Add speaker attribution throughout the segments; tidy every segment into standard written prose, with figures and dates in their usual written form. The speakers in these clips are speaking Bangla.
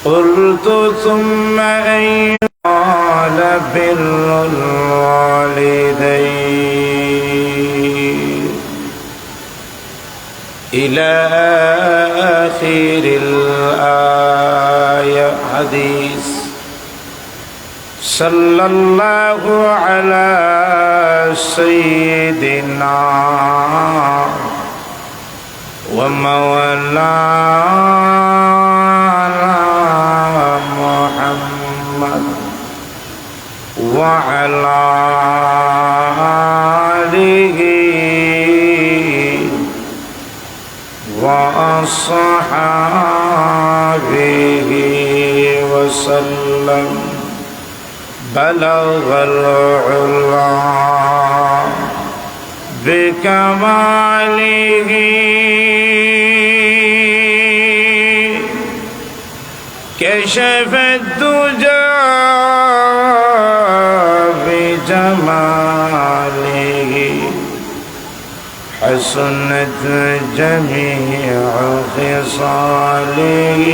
Speaker 1: قلت ثم أين؟ قال بر الوالدين إلى آخر الآية. حديث صلى الله على سيدنا ومولانا محمد وعلى آله وأصحابه وسلم. بلغ العلا بكماله كشف الدجى بجماله حسنت جميع خصاله.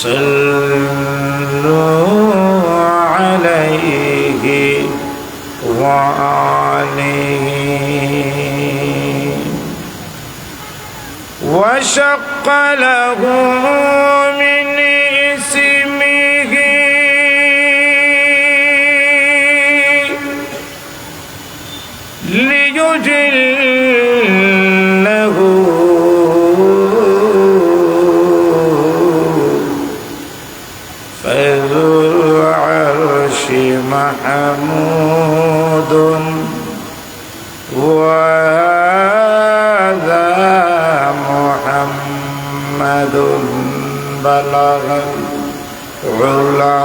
Speaker 1: صلوا عليه وآله. وشق له من اسمه ليجله فذو العرش محمود وهذا محمد بلغ العلا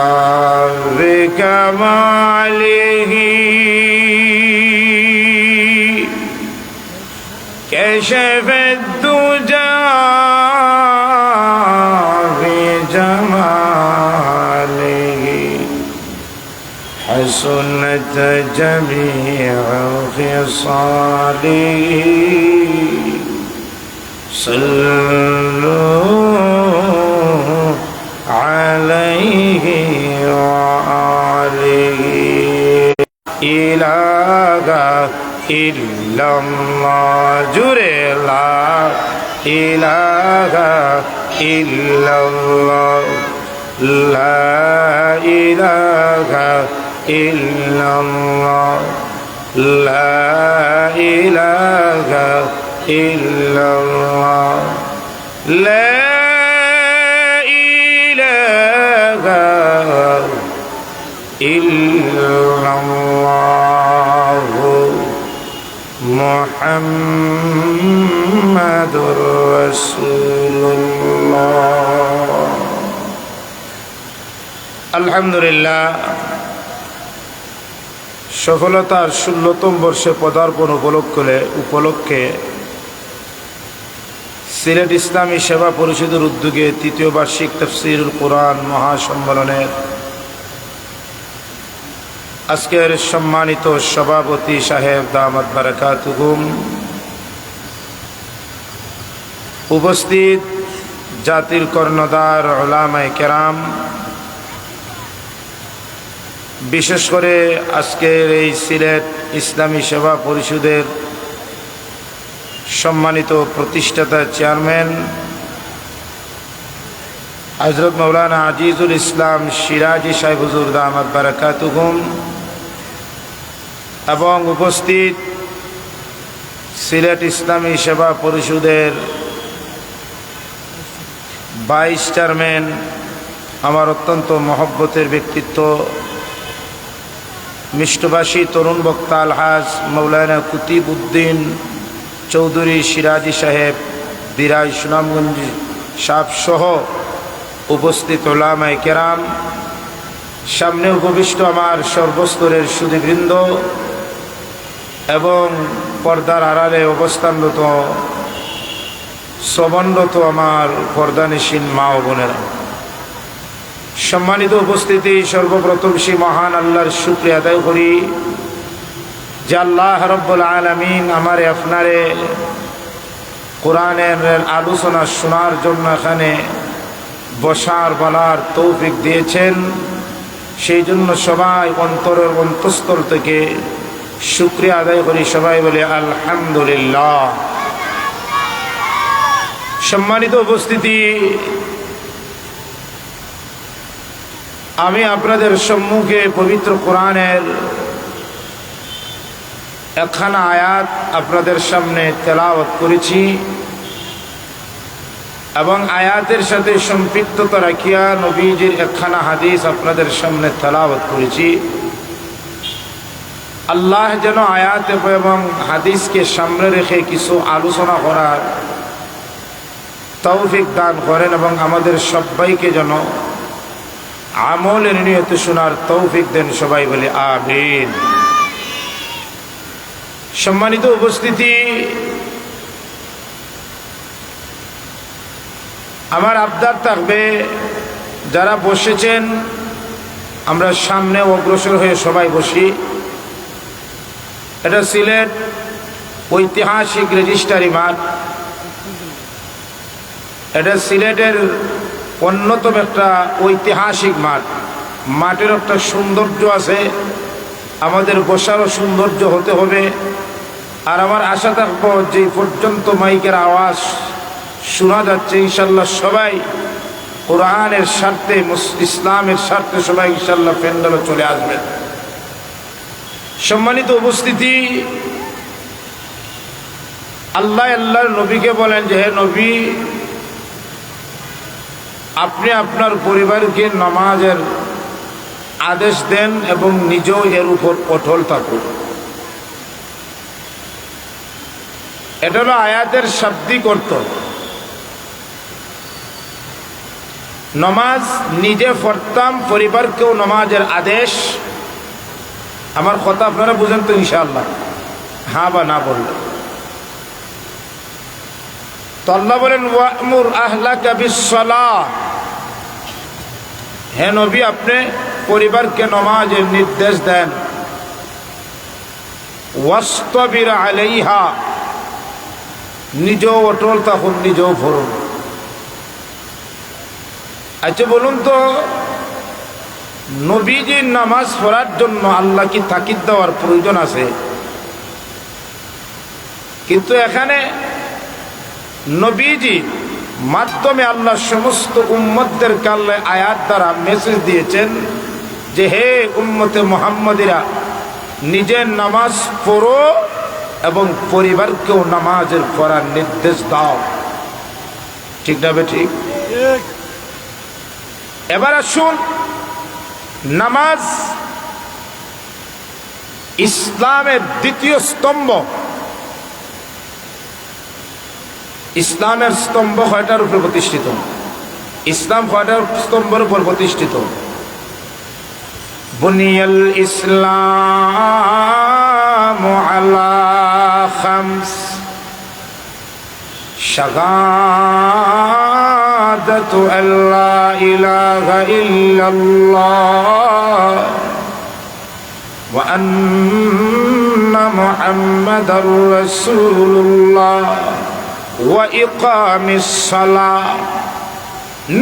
Speaker 1: بكماله كشف الدجى بجماله حسنت جميع خصاله. صلوا عليه وآله. إله إلا الله جري لا إله إلا الله لا إله إلا الله لا إله إلا الله لا إله إلا الله محمد رسول الله. আলহামদুলিল্লাহ, সফলতার ১৬তম বর্ষে পদার্পণ উপলক্ষে সিলেট ইসলামী সেবা পরিষদের উদ্যোগে তৃতীয় বার্ষিক তাফসীরুল কুরআন মহাসম্মেলনের আজকের সম্মানিত সভাপতি সাহেব দামাত বারাকাতুহুম, উপস্থিত জাতির কর্ণধার উলামায়ে কেরাম, বিশেষ করে আজকের এই সিলেট ইসলামী সেবা পরিষদের সম্মানিত প্রতিষ্ঠাতা চেয়ারম্যান হযরত মাওলানা আজিজুল ইসলাম সিরাজি সাহেব হুজুর দামাত বারাকাতুহুম এবং উপস্থিত সিলেট ইসলামী সেবা পরিষদের ভাইস চেয়ারম্যান, আমার অত্যন্ত মহব্বতের ব্যক্তিত্ব, মিষ্টভাষী তরুণ বক্তা আলহাজ মাওলানা কুতুবউদ্দিন চৌধুরী সিরাজি সাহেব দিরাই সুনামগঞ্জ সাহেব সহ উপস্থিত উলামায়ে কেরাম, সামনে উপবিষ্ট আমার সর্বস্তরের সুধীবৃন্দ এবং পর্দার আড়ালে অবস্থানরত শ্রবণরত আমার পর্দানিশীন মা ও বোনেরা, সম্মানিত উপস্থিতি, সর্বপ্রথম সেই মহান আল্লাহর শুকরিয়া আদায় করি যে আল্লাহ রাব্বুল আলামিন আমারে আপনারে কোরআনের আলোচনা শোনার জন্য এখানে বসার বলার তৌফিক দিয়েছেন। সেই জন্য সবাই অন্তরের অন্তঃস্থল থেকে শুকরিয়া আদায় করি, সবাই বলে আলহামদুলিল্লাহ। সম্মানিত উপস্থিতি, আমি আপনাদের সম্মুখে পবিত্র কোরআনের একখানা আয়াত আপনাদের সামনে তেলাওয়াত করেছি এবং আয়াতের সাথে সম্পৃক্ততা রাখিয়া নবীজির একখানা হাদিস আপনাদের সামনে তেলাওয়াত করেছি। আল্লাহ যেন আয়াত এবং হাদিসকে সামনে রেখে কিছু আলোচনা করার তৌফিক দান করেন এবং আমাদের সবাইকে যেন আমলের নিয়তে শোনার তৌফিক দেন, সবাই বলে আমিন। সম্মানিত উপস্থিতি, আমার আবদার থাকবে যারা বসেছেন আমরা সামনে অগ্রসর হয়ে সবাই বসি। এটা সিলেট ঐতিহাসিক রেজিস্ট্রারি মাঠ। এটা সিলেটের অন্যতম একটা ঐতিহাসিক মাঠ। মাঠের একটা সৌন্দর্য আছে, আমাদের বসারও সৌন্দর্য হতে হবে। আর আমার আশা থাকবো যে পর্যন্ত মাইকের আওয়াজ শোনা যাচ্ছে ইনশাল্লাহ সবাই কোরআনের স্বার্থে, ইসলামের স্বার্থে সবাই ইনশাল্লাহ প্যান্ডেলে চলে আসবেন। সম্মানিত উপস্থিতি, আল্লাহর নবীকে বলেন যে হে নবী, আপনি আপনার পরিবারকে নামাজের আদেশ দেন এবং নিজেও এর উপর অটল থাকুন। এটা হলো আয়াতের শাব্দিক অর্থ। নমাজ নিজে পড়তাম, পরিবারকেও নমাজের আদেশ। আমার কথা আপনারা বুঝেন তো ইনশাআল্লাহ? হ্যাঁ বা না বললেন তো আল্লাহ বলেন ওয়া'মুর আহলাকা বিস-সালাহ, হে নবী আপনি পরিবারকে নমাজের নির্দেশ দেন। ওয়াসতাবির আলাইহা, নিজেও অটল থাকুন, নিজেও পড়ুন। আচ্ছা বলুন তো, নবীজির নামাজ পড়ার জন্য আল্লাহ কি তাকিদ দেওয়ার প্রয়োজন আছে? কিন্তু এখানে নবীজি মাধ্যমে আল্লাহ সমস্ত উম্মতদের কাল্লে আয়াত দ্বারা মেসেজ দিয়েছেন যে হে উম্মতে মুহাম্মাদিরা, নিজের নামাজ পড়ো এবং পরিবারকেও নামাজের পড়ার নির্দেশ দাও। ঠিক না বে ঠিক? এবার আসুন, নামাজ ইসলামের দ্বিতীয় স্তম্ভ। ইসলামের স্তম্ভ কয়টার উপর প্রতিষ্ঠিত? ইসলাম কয়টার স্তম্ভের উপর প্রতিষ্ঠিত? বুনিয়াল ইসলামু আলা খামস, শাহাদাতু আল্লা ইলাহা ইল্লাল্লাহ ওয়া আন্না মুহাম্মাদার রাসূলুল্লাহ ওয়া ইকামিস সালাহ।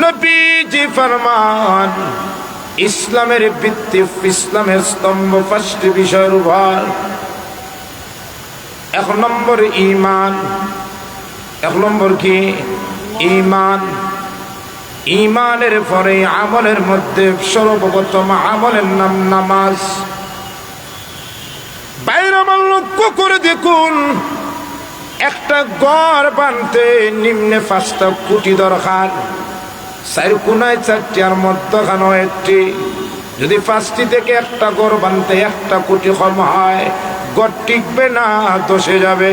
Speaker 1: নবীজি ফরমান ইসলামের ভিত্তি, ইসলামের স্তম্ভ পাঁচটি বিষয়ের উপর। এক নম্বর ঈমান। এক নম্বর কি? ঈমান। ঈমানের পরে আমলের মধ্যে সর্বপ্রথম আমলের নাম নামাজ। বাইরে আমার লক্ষ্য করে দেখুন, একটা ঘর বানতে নিম্নে 5টা খুঁটি দরকার, 4 কোনায় 4টি আর মধ্যখানে একটি। যদি 5টি থেকে একটা ঘর বানতে 1টা খুঁটি কম হয়, ঘর টিকবে না, ধসে যাবে।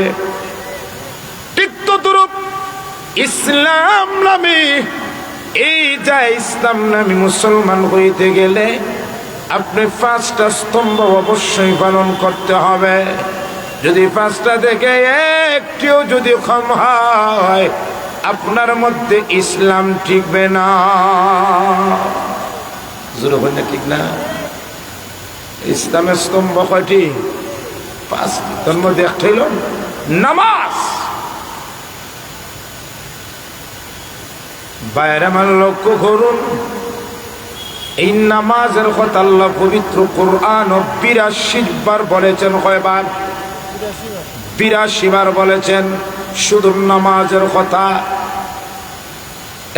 Speaker 1: ঠিক তদ্রূপ ইসলাম নামে, এই যা ইসলাম নামে মুসলমান হইতে গেলে আপনি 5টা স্তম্ভ অবশ্যই পালন করতে হবে। যদি 5টা থেকে একটিও যদি কম হয়, আপনার মধ্যে ইসলাম টিকবে না। জোরে বলেন ঠিক না? ইসলামের স্তম্ভ কয়টি? 5টি। তার মধ্যে একটা হইল নামাজ। বাইরে আমার লক্ষ্য করুন, এই নামাজের কথা আল্লাহ পবিত্র কোরআন ৮২ বার বলেছেন। কয়বার? ৮২ বার বলেছেন। শুধু নামাজের কথা,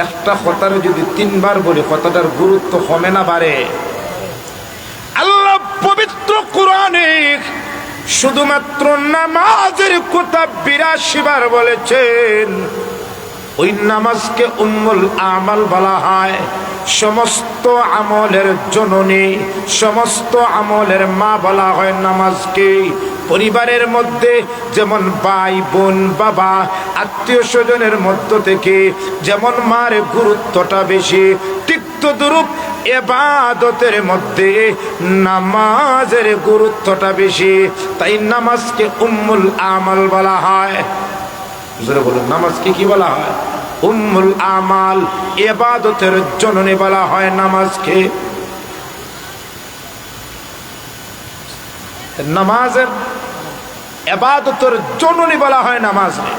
Speaker 1: একটা কথার যদি ৩ বার বলি কথাটার গুরুত্ব কমে না বাড়ে? আল্লাহ পবিত্র কোরআনে শুধুমাত্র নামাজের কথা ৮২ বার বলেছেন। ওই নামাজকে উম্মুল আমাল বলা হয়, সমস্ত আমলের জননী, সমস্ত আমলের মা বলা হয় নামাজকে। পরিবারের মধ্যে যেমন ভাই বোন বাবা আত্মীয় স্বজনের মধ্য থেকে যেমন মার গুরুত্বটা বেশি, ঠিক তদ্রূপ ইবাদতের মধ্যে নামাজের গুরুত্বটা বেশি। তাই নামাজকে উম্মুল আমাল বলা হয়। জোরে বলুন, নামাজকে কি বলা হয়? উম্মুল আমাল, ইবাদতের জননী বলা হয় নামাজকে। নামাজের ইবাদতের জননী বলা হয় নামাজকে।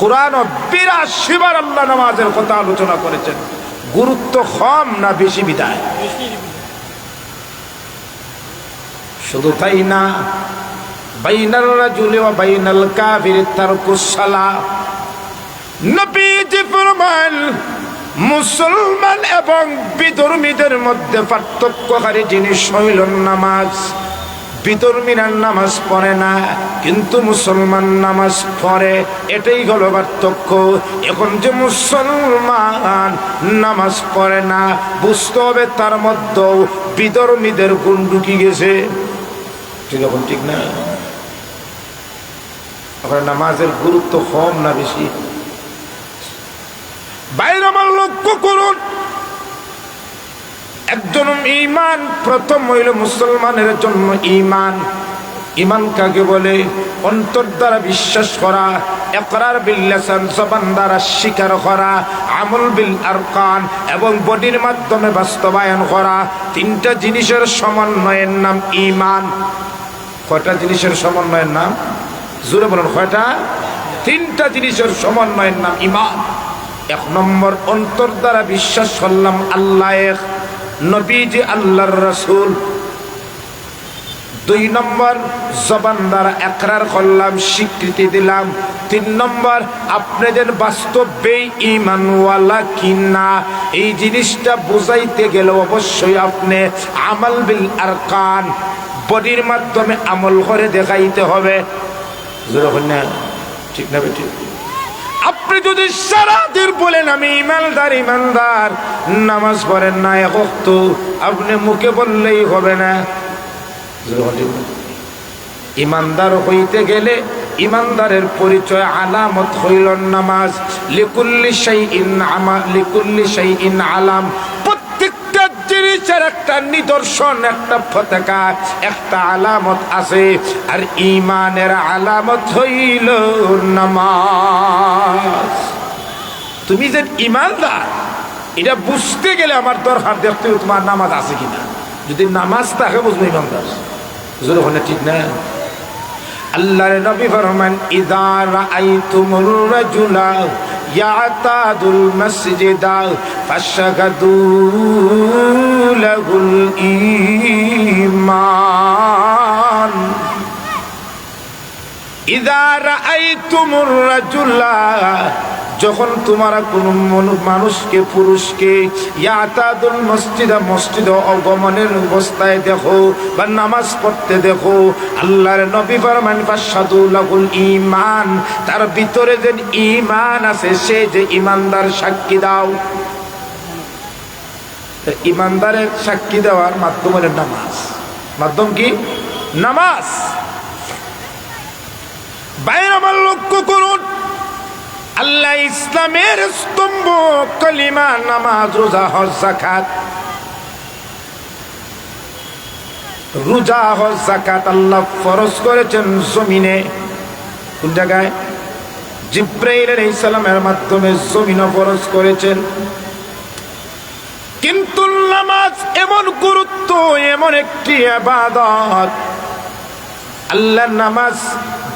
Speaker 1: কোরআন ৮২ বার আল্লাহ নামাজের কথা আলোচনা করেছেন। গুরুত্ব কম না বেশি বিদায়? শুধু তাই না, বাইনাল রাজুলি ওয়া বাইনাল কাফিরি তারকুস সালাহ। নবীজি ফরমান, মুসলমান এবং বিধর্মীদের মধ্যে পার্থক্যকারী জিনিস হইল নামাজ। বিধর্মীরা নামাজ পড়ে না, কিন্তু মুসলমান নামাজ পড়ে, এটাই হলো পার্থক্য। এখন যে মুসলমান নামাজ পড়ে না, বুঝতে হবে তার মধ্যেও বিধর্মীদের গুণ ঢুকি গেছে। ঠিক এখন ঠিক না? এখন নামাজের গুরুত্ব কম না বেশি? বাইরে আমার লক্ষ্য করুন, একজন ঈমান, প্রথম হইল মুসলমানের জন্য ঈমান। ঈমান কাকে বলে? অন্তর দ্বারা বিশ্বাস করা, ইকরার বিল লিসান, জবান দ্বারা স্বীকার করা, আমল বিল আরকান, এবং বডির মাধ্যমে বাস্তবায়ন করা। 3টা জিনিসের সমন্বয়ের নাম ঈমান। কয়টা জিনিসের সমন্বয়ের নাম? জোরে বলুন, কয়টা? 3টা জিনিসের সমন্বয়ের নাম ঈমান। 1 নম্বর, অন্তর দ্বারা বিশ্বাস করলাম আল্লাহ এক, নবীজি আল্লাহর রাসূল। 2 নম্বর, জবান দ্বারা ইকরার করলাম, স্বীকৃতি দিলাম। 3 নম্বর, আপনাদের বাস্তবে ঈমানওয়ালা কিনা এই জিনিসটা বুঝাইতে গেলে অবশ্যই আপনি আমল বিল আরকান, বডির মাধ্যমে আমল করে দেখাইতে হবে। যেরকম না, ঠিক না বেটি? আপনি যদি সারাদিন বলেন আমি ইমানদার ইমানদার, নামাজ পড়েন না এক ওয়াক্ত, আপনি মুখে বললেই হবে না। ইমানদার হইতে গেলে ইমানদারের পরিচয় আলামত হইল নামাজ। লিকুল্লি শাইইন আমাল, লিকুল্লি শাইইন আলাম। প্রত্যেকটা জিনিসের একটা নিদর্শন, একটা পতাকা, একটা আলামত আছে। আর ঈমানের আলামত হইল নামাজ। তুমি যে ইমানদার এটা বুঝতে গেলে আমার দরকার দেখতে হবে তোমার নামাজ আছে কিনা। যদি নামাজ থাকে বুঝবো ইমানদার। জোরে বলে ঠিক না? আল্লাহর নবী ফরমান, ইযা রাআইতুমুর রাজুলা ইয়াতাদুল মসজিদা ফাশহাদু লাহুল ঈমান। ইযা রাআইতুমুর রাজুলা, যখন তোমরা কোন মানুষকে, পুরুষকে, ইয়াতাদুল মসজিদা, মসজিদে অগমনের অবস্থায় দেখো বা নামাজ পড়তে দেখো, আল্লাহর নবী ফরমান ফাশহাদু লাহুল ঈমান, তার ভিতরে যে ঈমান আছে সে যে ঈমানদার সাক্ষী দাও। ঈমানদারের সাক্ষী দেওয়ার মাধ্যম হলো নামাজ। মাধ্যম কি? নামাজ। বাইরে আমার লক্ষ্য করুন, আল্লাহ ইসলামের স্তম্ভ কালিমা, নামাজ, রোজা, হজ, যাকাত। রোজা, হজ, যাকাত আল্লাহ ফরজ করেছেন জমিনে। কোন জায়গায়? জিবরাইল আলাইহিস সালামের মাধ্যমে জমিনে ফরজ করেছেন। কিন্তু নামাজ এমন গুরুত্ব, এমন একটি ইবাদত, আল্লাহর নামাজ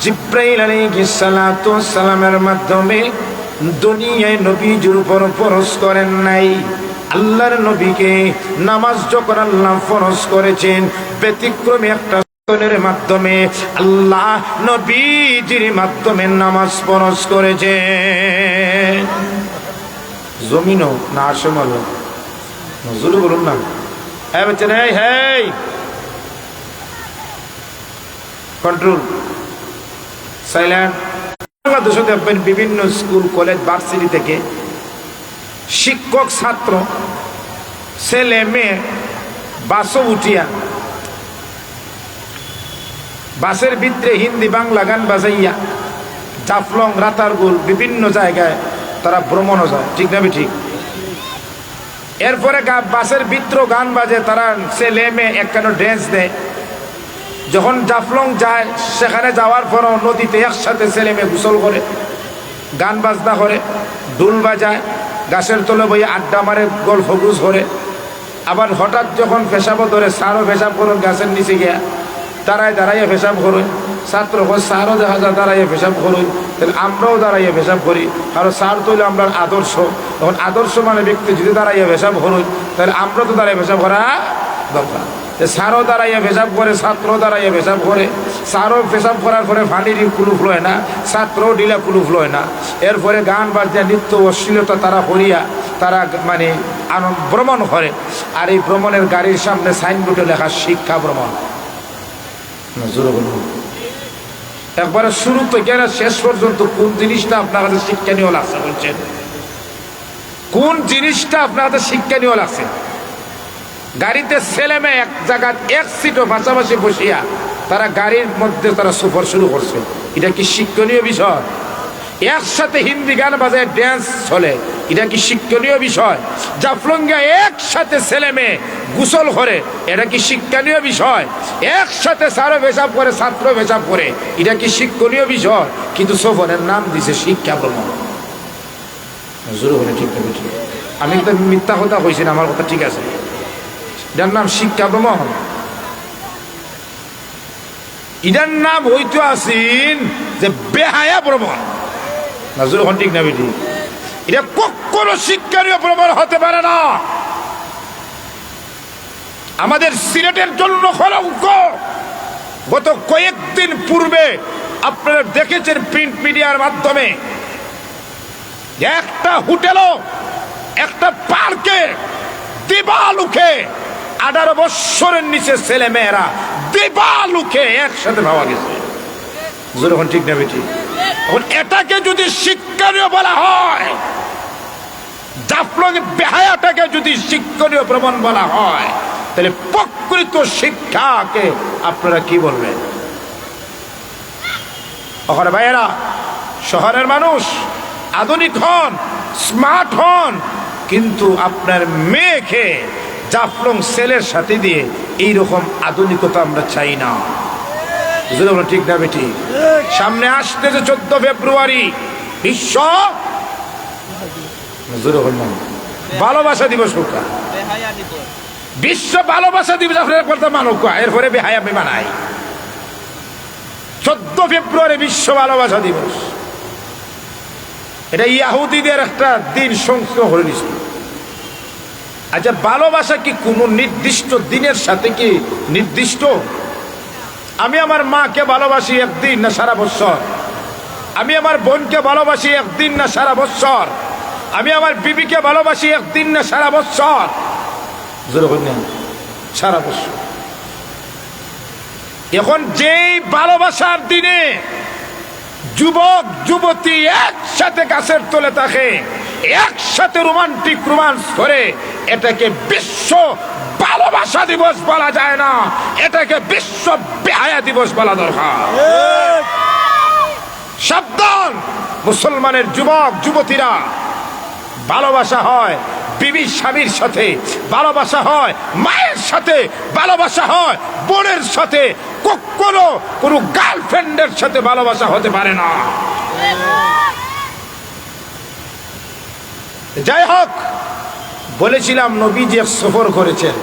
Speaker 1: জিবরাইল আলাইহিস সালাতু ওয়াস সালামের মাধ্যমে দুনিয়ায় নবীজির উপর ফরজ করেন নাই। আল্লাহর নবীকে নামাজ যখন আল্লাহ ফরজ করেছেন, ব্যতিক্রমী একটা এর মাধ্যমে আল্লাহ নবীজির মাধ্যমে নামাজ ফরজ করেছেন। জমিনও না আসমানও, নজরুল বলুন না, হ্যাঁ বাচ্চা রে, হ্যাঁ কন্ট্রোল সাইলেন্ট। বাংলাদেশে দেখবেন বিভিন্ন স্কুল কলেজ ভার্সিটি থেকে শিক্ষক ছাত্র ছেলে মেয়ে বাসও উঠিয়া বাসের ভিতরে হিন্দি বাংলা গান বাজাইয়া জাফলং রাতারগুল বিভিন্ন জায়গায় তারা ভ্রমণও যায়, ঠিক না ঠিক? এরপরে বাসের ভিতরে গান বাজে, তারা ছেলে মেয়ে একখানে ড্যান্স দেয়। যখন জাফলং যায়, সেখানে যাওয়ার পরও নদীতে একসাথে ছেলে মেয়ে গোসল করে, গান বাজনা করে, ঢোল বাজায়, গাছের তলে বই আড্ডা মারে, গল্প গুজ করে। আবার হঠাৎ যখন পেশাবও ধরে, সারও পেশাব করুন গাছের নিচে গিয়া, দাঁড়াইয়া পেশাব করুন। ছাত্র সারও দেখা যায় দাঁড়াইয়া পেশাব করুন, তাহলে আমরাও দাঁড়াইয়া পেশাব করি। কারণ সার তৈলে আমরা আদর্শ, তখন আদর্শ মানে ব্যক্তি যদি দাঁড়াইয়া পেশাব করুন, তাহলে আমরা তো দাঁড়াইয়া পেশাব করা দরকার। সারও দাঁড়াইয়া পেশাব করে, ছাত্রও দাঁড়াইয়া পেশাব করে। সারও পেশাব করার পরে ফানির কুলুফ লয় না, ছাত্রও ডিলা কুলুফ লয় না। এরপরে গান বাজনা নৃত্য অশ্লীলতা তারা করিয়া তারা মানে ভ্রমণ করে। আর এই ভ্রমণের গাড়ির সামনে সাইনবোর্ডে লেখা শিক্ষা ভ্রমণ। একবারে শুরু থেকে শেষ পর্যন্ত কোন জিনিসটা আপনার কাছে শিক্ষণীয় লাগছে বলছেন? কোন জিনিসটা আপনার কাছে শিক্ষণীয় লাগছে? গাড়িতে ছেলে মেয়ে এক জায়গায় এক সিটও পাশাপাশি বসিয়া তারা গাড়ির মধ্যে তারা সফর শুরু করছে, এটা কি শিক্ষণীয় বিষয়? একসাথে হিন্দি গান বাজায় ড্যান্স চলে, এটা কি শিক্ষণীয় বিষয়? জাফলঙ্গা একসাথে ছেলে মেয়ে গোসল করে, এটা কি শিক্ষণীয় বিষয়? একসাথে সারও পেশাব করে, ছাত্র পেশাব করে, এটা কি শিক্ষণীয় বিষয়? কিন্তু সফরের নাম দিছে শিক্ষা ভ্রমণ। ঠিক ঠিক, আমি তো মিথ্যা কথা কইছি না, আমার কথা ঠিক আছে। এটার নাম শিক্ষা ভ্রমণ। এটার নাম হইতে আসিন যে বেহায়া ভ্রমণ। নাজুর এখন ঠিক না বেটি? এটা কখনো শিক্ষণীয় ভ্রমণ হতে পারে না। আমাদের সিলেটের জন্য কলঙ্ক। গত কয়েকদিন পূর্বে আপনারা দেখেছেন প্রিন্ট মিডিয়ার মাধ্যমে, একটা হোটেলও একটা পার্কে দিবালুকে 18 বৎসরের নিচে ছেলে মেয়েরা দিবালুকে একসাথে পাওয়া গেছে। যখন ঠিক না বেটি? এখন এটাকে যদি শিক্ষণীয় বলা হয়, জাফলং বেহায়াটাকে যদি শিক্ষণীয় ভ্রমণ বলা হয়, তাহলে প্রকৃত শিক্ষাকে আপনারা কি বলবেন? ওখানে ভাইয়েরা, শহরের মানুষ আধুনিক হন, স্মার্ট হন, কিন্তু আপনার মেয়েকে জাফলং ছেলের সাথে দিয়ে এইরকম আধুনিকতা আমরা চাই না। ঠিক না বেটি? সামনে আসতেছে 14 ফেব্রুয়ারি বিশ্ব ভালোবাসা দিবস। বিশ্ব ভালোবাসা দিবস মানব, এরপরে বেহায়া বানাই। 14 ফেব্রুয়ারি বিশ্ব ভালোবাসা দিবস। এটা ইয়াহুদীদের একটা দিন সংস্কৃত করে দিচ্ছে। আচ্ছা, ভালোবাসা কি কোনো নির্দিষ্ট দিনের সাথে কি নির্দিষ্ট? আমি আমার মাকে ভালোবাসি একদিন না সারা বছর? আমি আমার বোনকে ভালোবাসি একদিন না সারা বছর? আমি আমার বিবিকে ভালোবাসি একদিন না সারা বছর? সারা বছর। এখন যেই ভালোবাসার দিনে যুবক যুবতী একসাথে গাছের তলে থাকে, একসাথে রোমান্টিক রোমান্স করে, এটাকে বিশ্ব ভালোবাসা দিবস বলা যায় না, এটাকে বিশ্ব বেহায়া দিবস বলা দরকার। সাবধান মুসলমানের যুবক যুবতীরা। ভালোবাসা হয় বিবি স্বামীর সাথে, ভালোবাসা হয় মায়ের সাথে, ভালোবাসা হয় বোনের সাথে, কখনো কোনো গার্লফ্রেন্ডের সাথে ভালোবাসা হতে পারে না। যাই হোক, বলেছিলাম নবীজি এক সফর করেছেন।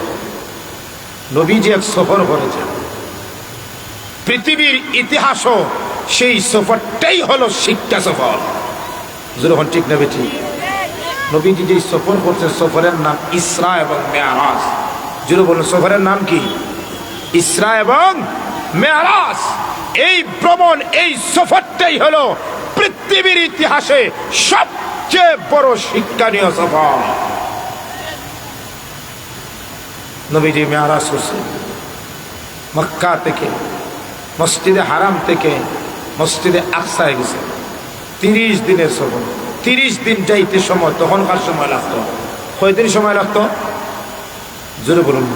Speaker 1: নবীজি এক সফর করেছেন, পৃথিবীর ইতিহাসও সেই সফরটাই হলো শিক্ষা সফর। যখন ঠিক নেবে ঠিক নবীজি যে সফর করছেন সফরের নাম ইসরা এবং মেয়ারাজ। জুড়ে বলুন সফরের নাম কি? ইসরা এবং মেয়ারাজ। এই ভ্রমণ, এই সফরটাই হলো পৃথিবীর ইতিহাসে সবচেয়ে বড় শিক্ষণীয় সফর। নবীজি মেয়ারাজ করছেন মক্কা থেকে, মসজিদে হারাম থেকে মসজিদে আকসায় গেছে। 30 দিনের সফর। 30 দিন যাইতে সময়, তখনকার সময় লাগতো কয়দিন সময় লাগতো? জোরে বলুন।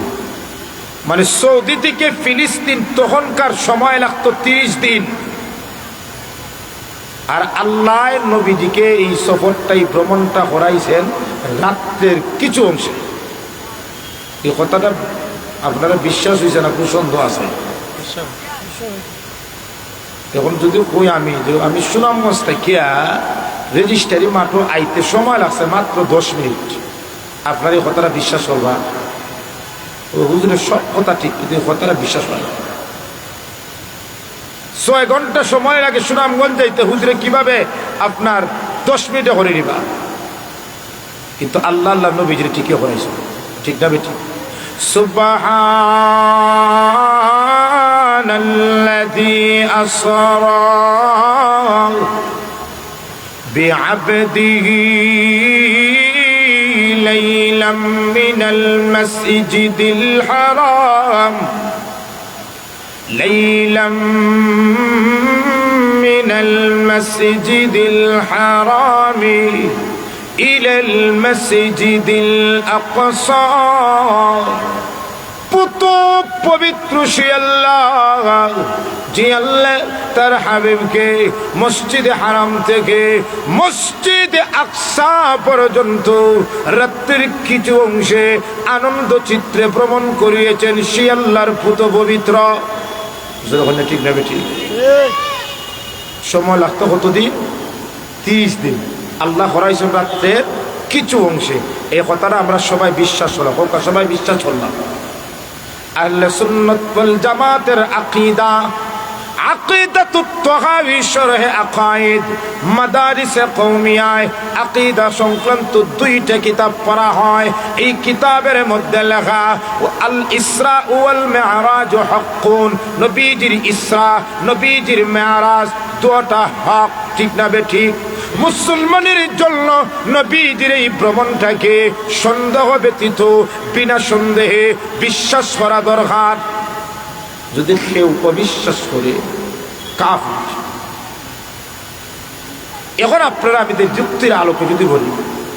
Speaker 1: মানে সৌদি থেকে ফিলিস্তিন তখনকার সময় লাগতো 30 দিন। আর আল্লাহ নবীজিকে এই সফরটাই ভ্রমণটা করাইছেন রাত্রের কিছু অংশে। এই কথাটা আপনারা বিশ্বাস হয়েছে না? খুব সন্দেহ আছে। এখন যদি কই আমি সুনামগঞ্জ থেকে রেজিস্ট্রারি মাত্র আইতে সময় লাগছে মাত্র 10 মিনিট, আপনার এই কথাটা বিশ্বাস করবা? হুজুরের সব কথা ঠিক, কিন্তু এই কথাটা বিশ্বাস হয় না। 6 ঘন্টা সময় লাগে সুনামগঞ্জ যাইতে, হুজুরে কিভাবে আপনার 10 মিনিটে করে নিবা? কিন্তু আল্লাহ আল্লাহ নবীজির ঠিকই করাইছে, ঠিক না বেটি? সুবহানাল্লাযী আসরা বিআবদিহি লাইলাম মিনাল মাসজিদিল হারাম লাইলাম মিনাল মাসজিদিল হারামি ইলাল মাসজিদিল আকসা। পুত পবিত্র সে আল্লাহ, যে আল্লাহ তার হাবিবকে মসজিদে হারাম থেকে মসজিদে আকসা পর্যন্ত রাত্রির কিছু অংশে আনন্দ চিত্রে ভ্রমণ করিয়েছেন, সে আল্লাহর পুত পবিত্র। ঠিক না বেটি? সময় লাগতো কতদিন? 30 দিন। আল্লাহ করাইছেন রাত্রের কিছু অংশে। এই কথাটা আমরা সবাই বিশ্বাস করলাম, সবাই বিশ্বাস করলাম। আহলে সুন্নাত ওয়াল জামাতের আকীদা, আকিদাতুত তাহাবী শরহে আকায়েদ, মাদারিসে কওমিয়ায় আকীদা সংক্রান্ত 2টা কিতাব পড়া হয়। এই কিতাবের মধ্যে লেখা আল ইসরা ওয়াল মিরাজ হকুন, নবীজির ইসরা নবীজির মেরাজ দুটো হক, ঠিক না বে ঠিক? মুসলমানের জন্য নবীজির এই ভ্রমণটাকে সন্দেহ ব্যতীত বিনা সন্দেহে বিশ্বাস করা দরকার। যদি কেউ অবিশ্বাস করে কাফির। এখন আপনারা আমাদের যুক্তির আলোকে যদি বলি,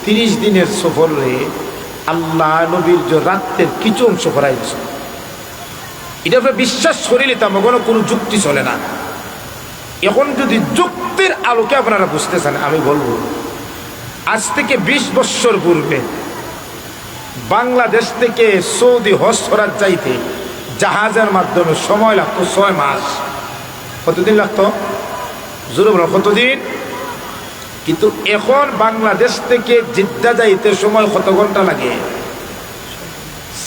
Speaker 1: 30 দিনের সফরে আল্লাহ নবীর যে রাত্রের কিছু অংশ করাইছে, এটা আপনারা বিশ্বাস করিলে তা কোনো যুক্তি চলে না। এখন যদি যুক্তির আলোকে আপনারা বুঝতেছেন, আমি বলবো আজ থেকে 20 বছর পূর্বে বাংলাদেশ থেকে সৌদি হজ করার চাইতে জাহাজের মাধ্যমে সময় লাগতো 6 মাস। কতদিন লাগতো? জোরে বলো কতদিন? কিন্তু এখন বাংলাদেশ থেকে জিদ্দা যাইতে সময় কত ঘন্টা লাগে?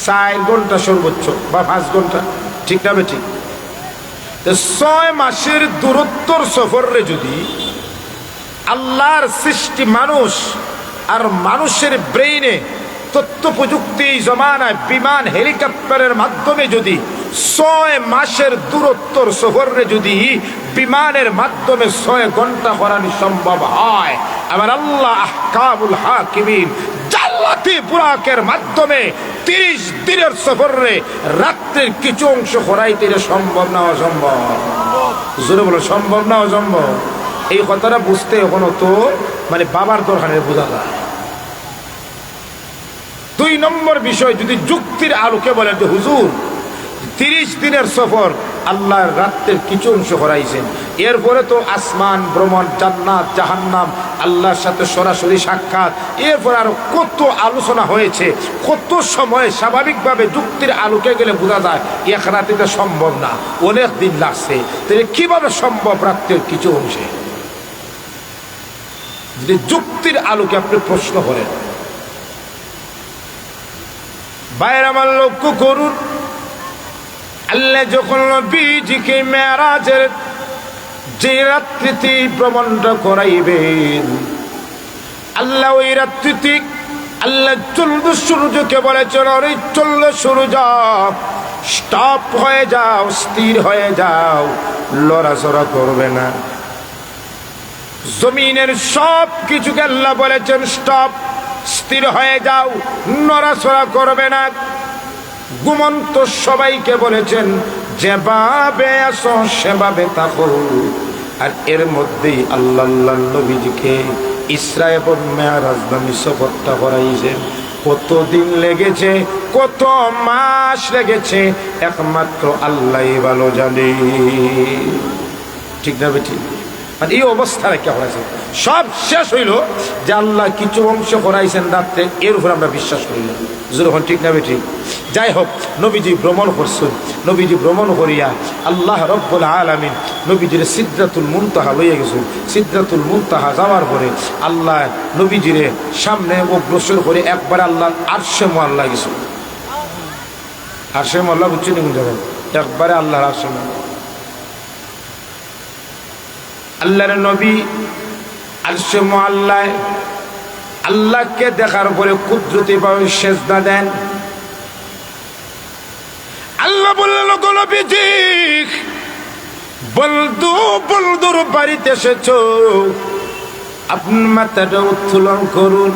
Speaker 1: 4 ঘন্টা সর্বোচ্চ, বা 5 ঘন্টা, ঠিক না বেঠিক? 6 মাসের দূরত্বর সফরে যদি আল্লাহর সৃষ্টি মানুষ আর মানুষের ব্রেইনে তথ্য প্রযুক্তি জমানায় বিমান হেলিকপ্টারের মাধ্যমে যদি 6 মাসের দূরত্বর সফরে যদি বিমানের মাধ্যমে 6 ঘন্টা করানো সম্ভব হয়, আবার আল্লাহ আহকামুল হাকিমিন জান্নাতি বুরাকের মাধ্যমে 30 দিনের সফরে রাত্রের কিছু অংশ করাইতে সম্ভব না অসম্ভব? জোরে বলো সম্ভব না অসম্ভব? এই কথাটা বুঝতে এখনো তো মানে বাবার দরকারে বোঝা যায়। 2 নম্বর বিষয়, যদি যুক্তির আলোকে বলেন যে হুজুর 30 দিনের সফর আল্লাহর রাত্রের কিছু অংশ করাইছেন, এরপরে তো আসমান ভ্রমণ, জান্নাত জাহান্নাম, আল্লাহর সাথে সরাসরি সাক্ষাৎ, এরপর আরো কত আলোচনা হয়েছে, কত সময় স্বাভাবিকভাবে যুক্তির আলোকে গেলে বোঝা যায় এক রাতে সম্ভব না, অনেক দিন লাগছে। তাহলে কিভাবে সম্ভব রাত্রের কিছু অংশে? যদি যুক্তির আলোকে আপনি প্রশ্ন করেন, বাইরে আমার লক্ষ্য করুন, আল্লাহ যখন নবীজিকে মেরাজের যে রাত্রিতে ভ্রমণটা করাইবেন, আল্লাহ ওই রাত্রিতে আল্লাহ চলবে সূর্যকে বলেছেন, ওই চললে সূর্য স্টপ হয়ে যাও, স্থির হয়ে যাও, লড়াচড়া করবে না। জমিনের সব কিছুকে আল্লাহ বলেছেন স্টপ, স্থির হয়ে যাও, নড়াচড়া করবে না। ঘুমন্ত সবাইকে বলেছেন যেভাবে আসো সেভাবে থাকো। আর এর মধ্যেই আল্লাহ নবীজিকে ইসরা এবং মেরাজ নামী সফরটা করাইছেন। কতদিন লেগেছে, কত মাস লেগেছে, একমাত্র আল্লাহই ভালো জানে। ঠিক না বেঠি? মানে এই অবস্থা রেখে করাইছেন, সব শেষ হইল যে আল্লাহ কিছু অংশ করাইছেন রাত্রে, এর উপর আমরা বিশ্বাস করি না। যখন ঠিক না বেঠি? যাই হোক, নবীজি ভ্রমণ করছেন। নবীজি ভ্রমণ করিয়া আল্লাহ রব্বুল আলামিন নবীজির সিদরাতুল মুনতাহা লইয়া গেছেন। সিদরাতুল মুনতাহা যাওয়ার পরে আল্লাহ নবীজিরে সামনে অগ্রসর করে একবার আল্লাহ আরশে মুআল্লা গেছেন। আরশে মুআল্লা বুঝছেন কোন জায়গায়? একবারে আল্লাহর আরশে মুআল্লা। আল্লাহর নবী আরশে মুআল্লায় আল্লাহকে দেখার পরে কুদরতিভাবে সেজদা দেন। আল্লাহ বললেন, ওগো নবীজি, বলদুর বাড়িতে এসেছো, আপনার মাথাটা উত্তোলন করুন।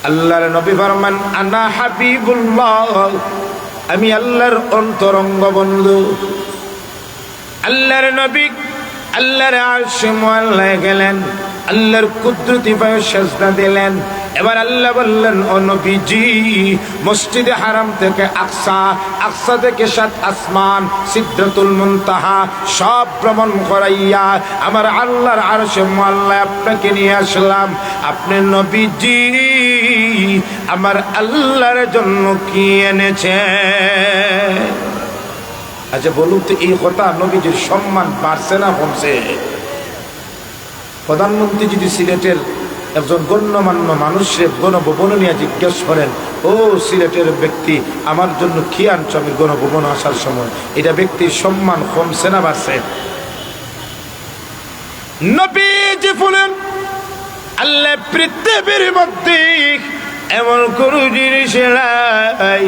Speaker 1: আল্লাহর নবী ফরমান, আনা হাবিবুল্লাহ, আমি আল্লাহর অন্তরঙ্গ বন্ধু। আল্লাহর নবী আল্লাহর আরশে মুআল্লায় গেলেন, আল্লাহর কুদরতিভাবে সেজদা দিলেন। এবার আল্লাহ বললেন, ও নবীজি, মসজিদে হারাম থেকে আকসা, আকসা থেকে সাত আসমান, সিদরাতুল মুনতাহা সব ভ্রমণ করাইয়া আমার আল্লাহর আরশে মুআল্লায় আপনাকে নিয়ে আসলাম। আপনি নবীজি আমার আল্লাহর জন্য কি এনেছে? আচ্ছা বলুন তো, এই কথা নবীজির সম্মান বাড়ছে না কমছে? প্রধানমন্ত্রী যদি সিলেটের একজন গণ্যমান্য মানুষের গণভবন নিয়ে জিজ্ঞেস করেন, ও সিলেটের ব্যক্তি, আমার জন্য কি আনছো আমি গণভবন আসার সময়, এটা ব্যক্তির সম্মান কমছে না বাড়ছে? নবীজি বলেন, আল্লাহ পৃথিবীর মধ্যে এমন কোন জিনিস নাই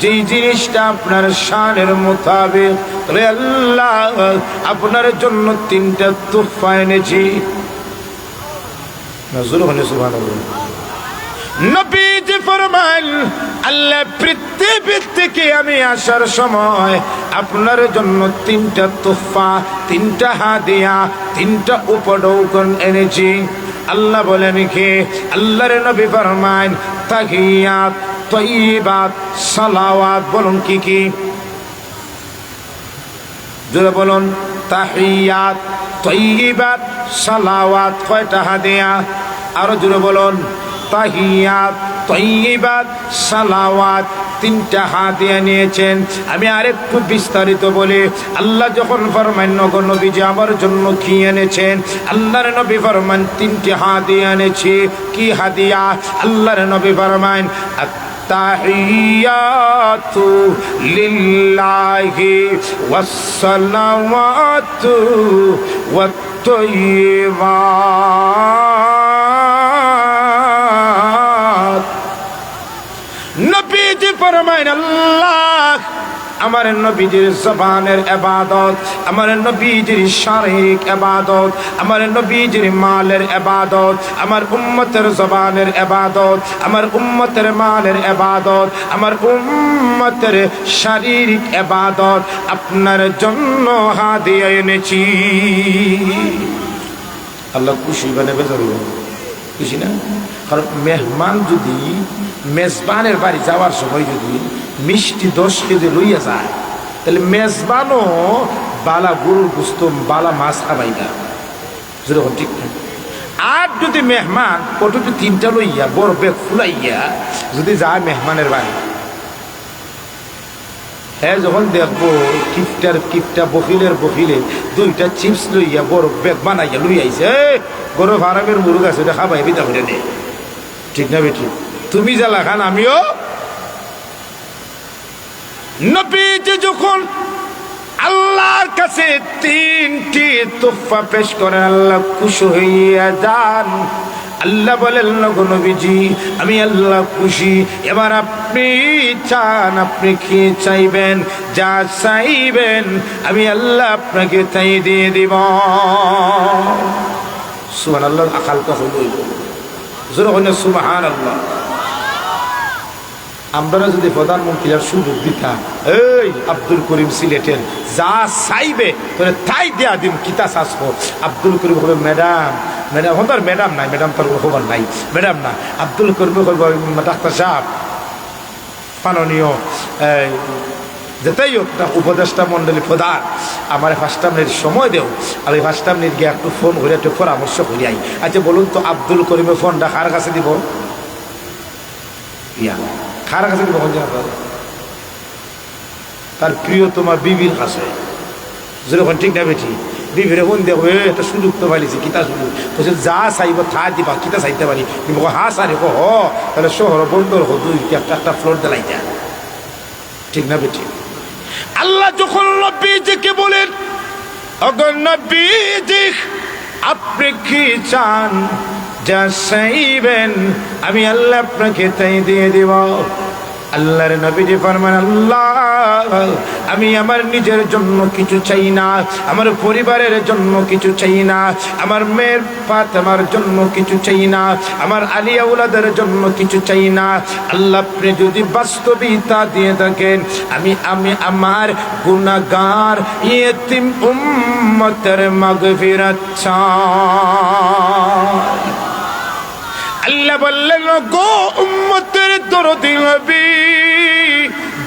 Speaker 1: যে জিনিসটা আপনার শানের মোতাবেক। আল্লাহ আপনার জন্য তিনটা তোহফা এনেছি। নবীজি ফরমান, আল্লাহ পৃথিবী থেকে আমি আসার সময় আপনার জন্য তিনটা তোহফা, তিনটা হাদিয়া, তিনটা উপঢৌকন এনেছি। আল্লাহ বলেন কি? আল্লাহর নবী ফরমান, তাহিয়াত, তয়্যিবাত, সালাওয়াত। বলুন কি কি? জোরে বলুন। তাহিয়াত, তয়্যিবাত, সালাওয়াত। কয়টা হাদিয়া? আরো জোরে বলুন। তাহিয়াত, তয়্যিবাত, সালাওয়াত, তিনটা হাদিয়া নিয়েছেন। আমি আরেকটু বিস্তারিত বলি। আল্লাহ যখন ফরমান, ওগো নবীজি আমার জন্য কি এনেছেন? আল্লাহর নবী ফরমান, তিনটি হাদিয়া এনেছি। কি হাদিয়া? আল্লাহর নবী ফরমান, আত-তাহিয়াতু লিল্লাহি ওয়াস-সালাওয়াতু ওয়াত-তাইয়্যিবাত। নবীজি ফরমায়, আল্লাহ আমার নবীজির জবানের ইবাদত, আমার নবীজির শারীরিক ইবাদত, আমার নবীজির মালের ইবাদত, আমার উম্মতের জবানের ইবাদত, আমার উম্মতের মালের ইবাদত, আমার উম্মতের শারীরিক ইবাদত আপনার জন্য হাদিয়া এনেছি। আল্লাহ খুশি বানাবে, খুশি না? কারণ মেহমান যদি মেজবানের বাড়ি যাওয়ার সময় যদি মিষ্টি 10 কেজি লইয়া যায়, তাহলে মেজবানও বালা গরুর গোস্ত, বালা মাছ খাবাই না, যেরকম ঠিক না? আর যদি মেহমান কতটি 3টা লইয়া বড় বেগ ফুলাইয়া যদি যায় মেহমানের বাড়ি, হ্যাঁ যখন দেখবো কিপটা বকিলের 2টা চিপস লইয়া বড় বেগ বানাইয়া লই আইছে, গরু ফারামের মুরগ আছে, ওটা খাবাই বিদা করে দে। ঠিক না বেঠিক? তুমি জ্বালা খান, আমিও। নবীজি যখন আল্লাহর কাছে 3টি তোহফা পেশ করেন, আল্লাহ খুশি হইয়া যান। আল্লাহ বলেন নবীজি আমি আল্লাহ খুশি, এবার আপনি চান আপনি কি চাইবেন, যা চাইবেন আমি আল্লাহ আপনাকে তাই দিয়ে দিব। সুবহানাল্লাহ। আকালটা হইল জোরে হইল সুবহানাল্লাহ। আমরা যদি প্রধানমন্ত্রীর সুযোগ দিতাম, এই আব্দুল করিম সিলেটের যা চাইবে তোরে তাই দেয়া দিন, কিতা চাষবো। আব্দুল করিম হবে ম্যাডাম, ম্যাডাম হতার ম্যাডাম নাই, ম্যাডাম তোর খবর নাই, ম্যাডাম না। আব্দুল করিম ডাক্তার সাহেব মাননীয় যেটাই হোক না উপদেষ্টা মন্ডলী প্রধান, আমার ফার্স্ট মিনিট সময় দেও, আমি ফার্স্ট মিনিট গিয়ে একটু ফোন করে একটু পরামর্শ করি আই। আচ্ছা বলুন তো আব্দুল করিমের ফোনটা কার কাছে দিব? ইয়া কার কাছে দিব? তার প্রিয় তোমার বিবির কাছে। যেরকম ঠিক না বেঠি বিবিরে ফোন দেখো একটা সুযোগ তো পাইছি, কিতা সুযোগ বলছে যা চাইব তা দিবা, কিতা চাইতে পারি দিব। হা সারি হ তাহলে শহর বন্দর দুই একটা ফ্লোর দিলাই যা, ঠিক না বেঠি? আল্লাহ যখন নবীজিকে বলেন ওগো নবীজি আপনি কি চান, যা চাইবেন আমি আল্লাহ আপনাকে তাই দিয়ে দিব। আল্লাহর নবীজি ফরমান আল্লাহ আমি আমার নিজের জন্য কিছু চাই না, আমার পরিবারের জন্য কিছু চাই না, আমার মেয়ের ফাতেমার জন্য কিছু চাই না, আমার আলিয়া উলাদের জন্য কিছু চাই না। আল্লাহ আপনি যদি বাস্তবিকতা দিয়ে থাকেন আমি আমার গুনাহগার ইয়েতিম উম্মতের মাগফিরাত চাই। আল্লাহ বললেন গো উম্মতের দরদি নবী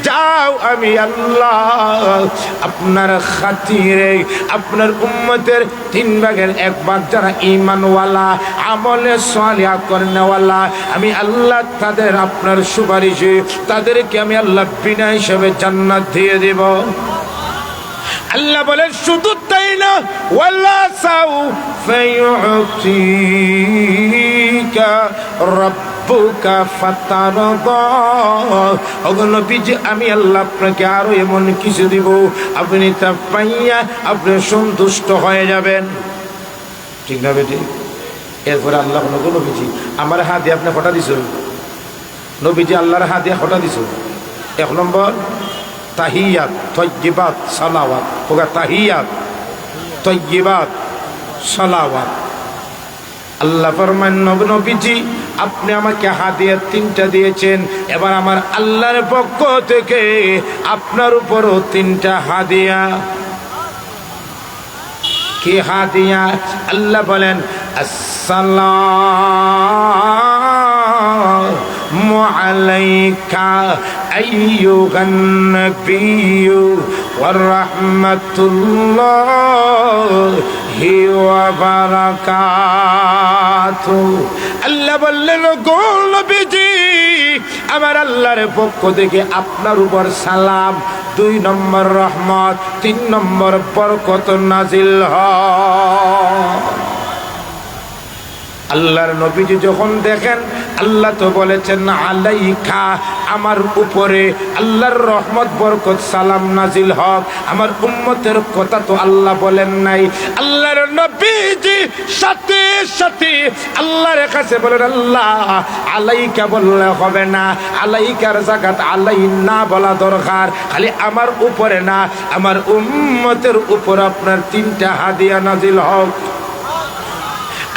Speaker 1: যাও আমি আল্লাহ আপনার খাতিরে আপনার উম্মতের 3/1 ভাগ যারা ঈমানওয়ালা আমলে সালিহা করনেওয়ালা আমি আল্লাহ তাদের আপনার সুপারিশে তাদেরকে আমি আল্লাহ বিনা হিসাবে জান্নাত দিয়ে দেব। আল্লাহ বলেন শুধু তাই না ওয়ালা সাউফা ইউতিকা রাব্বুকা ফাতারদা, ওগো নবীজি আমি আল্লাহ আপনাকে আরো এমন কিছু দিব আপনি তা পাইয়া আপনি সন্তুষ্ট হয়ে যাবেন, ঠিক না বেটি? এরপরে আল্লাহ বলল নবীজি আমার হাত দিয়ে আপনি হঠা দিছ, নবীজি আল্লাহর হাত দিয়ে হঠা দিছ। 1 নম্বর তাহিয়াত তয়্যিবাত সালাওয়াত, হোগা তাহিয়াত তয়্যিবাত সালাওয়াত। আল্লাহ ফরমান নবীজি আপনি আমাকে হাদিয়া 3টা দিয়েছেন, এবার আমার আল্লাহর পক্ষ থেকে আপনার উপরও 3টা হাদিয়া। কি হাদিয়া? আল্লাহ বলেন আসসালামু আলাইকা আইয়ুহান নাবিয়্যু ওয়া রাহমাতুল্লাহি ওয়া বারাকাতুহু। আল্লাহ বললেন গো নবীজি আমার আল্লাহর পক্ষ থেকে আপনার উপর সালাম, 2 নম্বর রহমত, 3 নম্বর বরকত নাজিল হয়। আল্লাহর নবীজি যখন দেখেন আল্লাহ তো বলেছেন আলাইকা আমার উপরে আল্লাহর রহমত বরকত সালাম নাজিল হক, আমার উম্মতের কথা তো আল্লাহ বলেন নাই। আল্লাহর নবীজি সাথে সাথে আল্লাহর কাছে বলেন আল্লাহ আলাইকা বললে হবে না, আলাইকার জায়গাত আলাইনা বলা দরকার, খালি আমার উপরে না আমার উম্মতের উপর আপনার 3টা হাদিয়া নাজিল হক।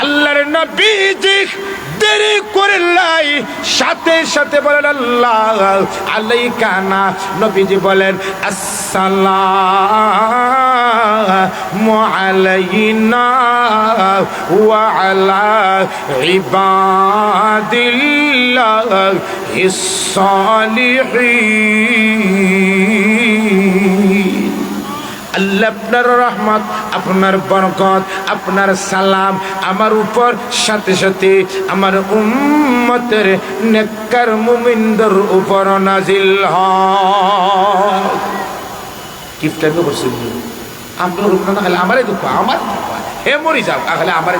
Speaker 1: আল্লাহর নবীজি দেরি করলাই সাথে সাথে বলেন আল্লাহ আলাইকা না, নবীজি বলেন আসসালামু আলাইনা ওয়া আলা ইবাদিল্লাহিস সালিহিন। আল্লাহ আপনার রহমত আপনার বরকত আপনার সালাম আমার উপর সাথে সাথে আমার উম্মতের নেককার মুমিনদের উপর নাজিল হয়। কিফটা আমি করছি আপনার উপর না, খালি আমারই দুঃখ, আমার হে মরি যাও খালি আমারই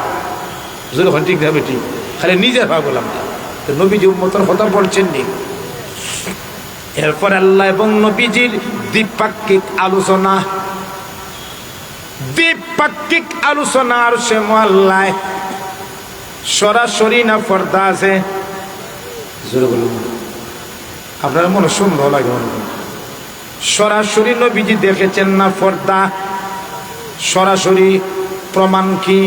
Speaker 1: দুঃখ, ঠিক না বেটি? খালি নিজের ভাব বললাম না, তো নবীজি উম্মতের কথা বলছেন নি। এরপর আল্লাহ এবং নবীজির দ্বিপাক্ষিক আলোচনা, দ্বিপাক্ষিক আলোচনার সে মোয়াল্লায় সরাসরি না পর্দা আছে? জোরে বলুন, আপনার মনে সুন্দর লাগে মনে করেন। সরাসরি নবীজি দেখেছেন না পর্দা? সরাসরি প্রমাণ কি?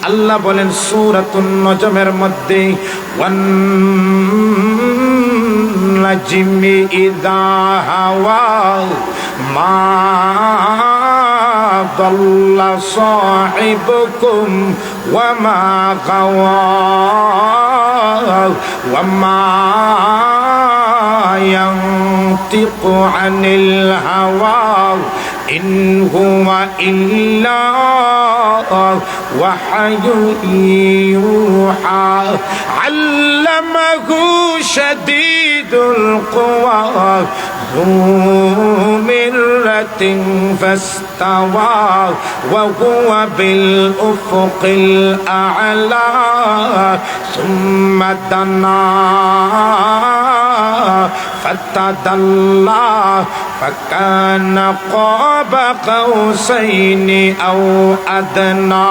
Speaker 1: আল্লাহ বলেন সূরাতুন নজমের মধ্যে, ওয়ান নাজমি ইযা হাওয়া মা দাল্লা সাহিবুকুম ওয়া মা গাওয়া ওয়া মা ইয়ানতিকু আনিল হাওয়া ইন হুয়া ইল্লা ওয়াহয়ু ইউহা আল্লামাহু শাদীদুল কুওয়া ذو مرة فاستوى وهو بالأفق الأعلى ثم دنا فتدلى فكان قاب قوسين أو أدنى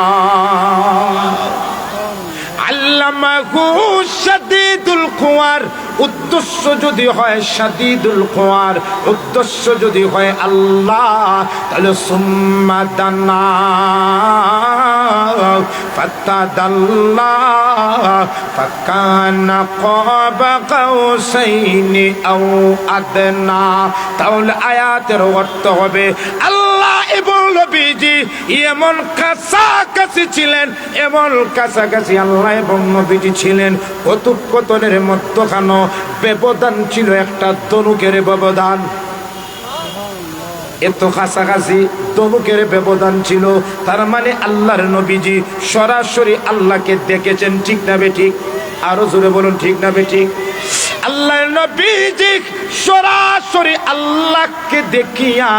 Speaker 1: আল্লামাহু শাদীদুল কুওয়ার, উদ্দেশ্য যদি হয় শাদীদুল কুওয়ার, উদ্দেশ্য যদি হয় আল্লাহ, তাহলে সুম্মা দানা ফাতাদাল্লা ফাকানা কাবা কাউসাইনি আও আদনা। তাহলে আয়াতের অর্থ হবে আল্লাহ এবং নবীজি এমন কাছাকাছি ছিলেন, এমন কাছাকাছি আল্লাহ এবং নবীজি ছিলেন, কথোপকথনের মধ্যখানে ব্যবধান ছিল একটা ধনুকের ব্যবধান। এত কাছাকাছি ধনুকের ব্যবধান ছিল। তার মানে আল্লাহর নবীজি সরাসরি আল্লাহকে দেখেছেন, ঠিক না বেঠিক? আরো জোরে বলুন, ঠিক না বেঠিক? আল্লাহর নবীজি সরাসরি আল্লাহকে দেখিয়া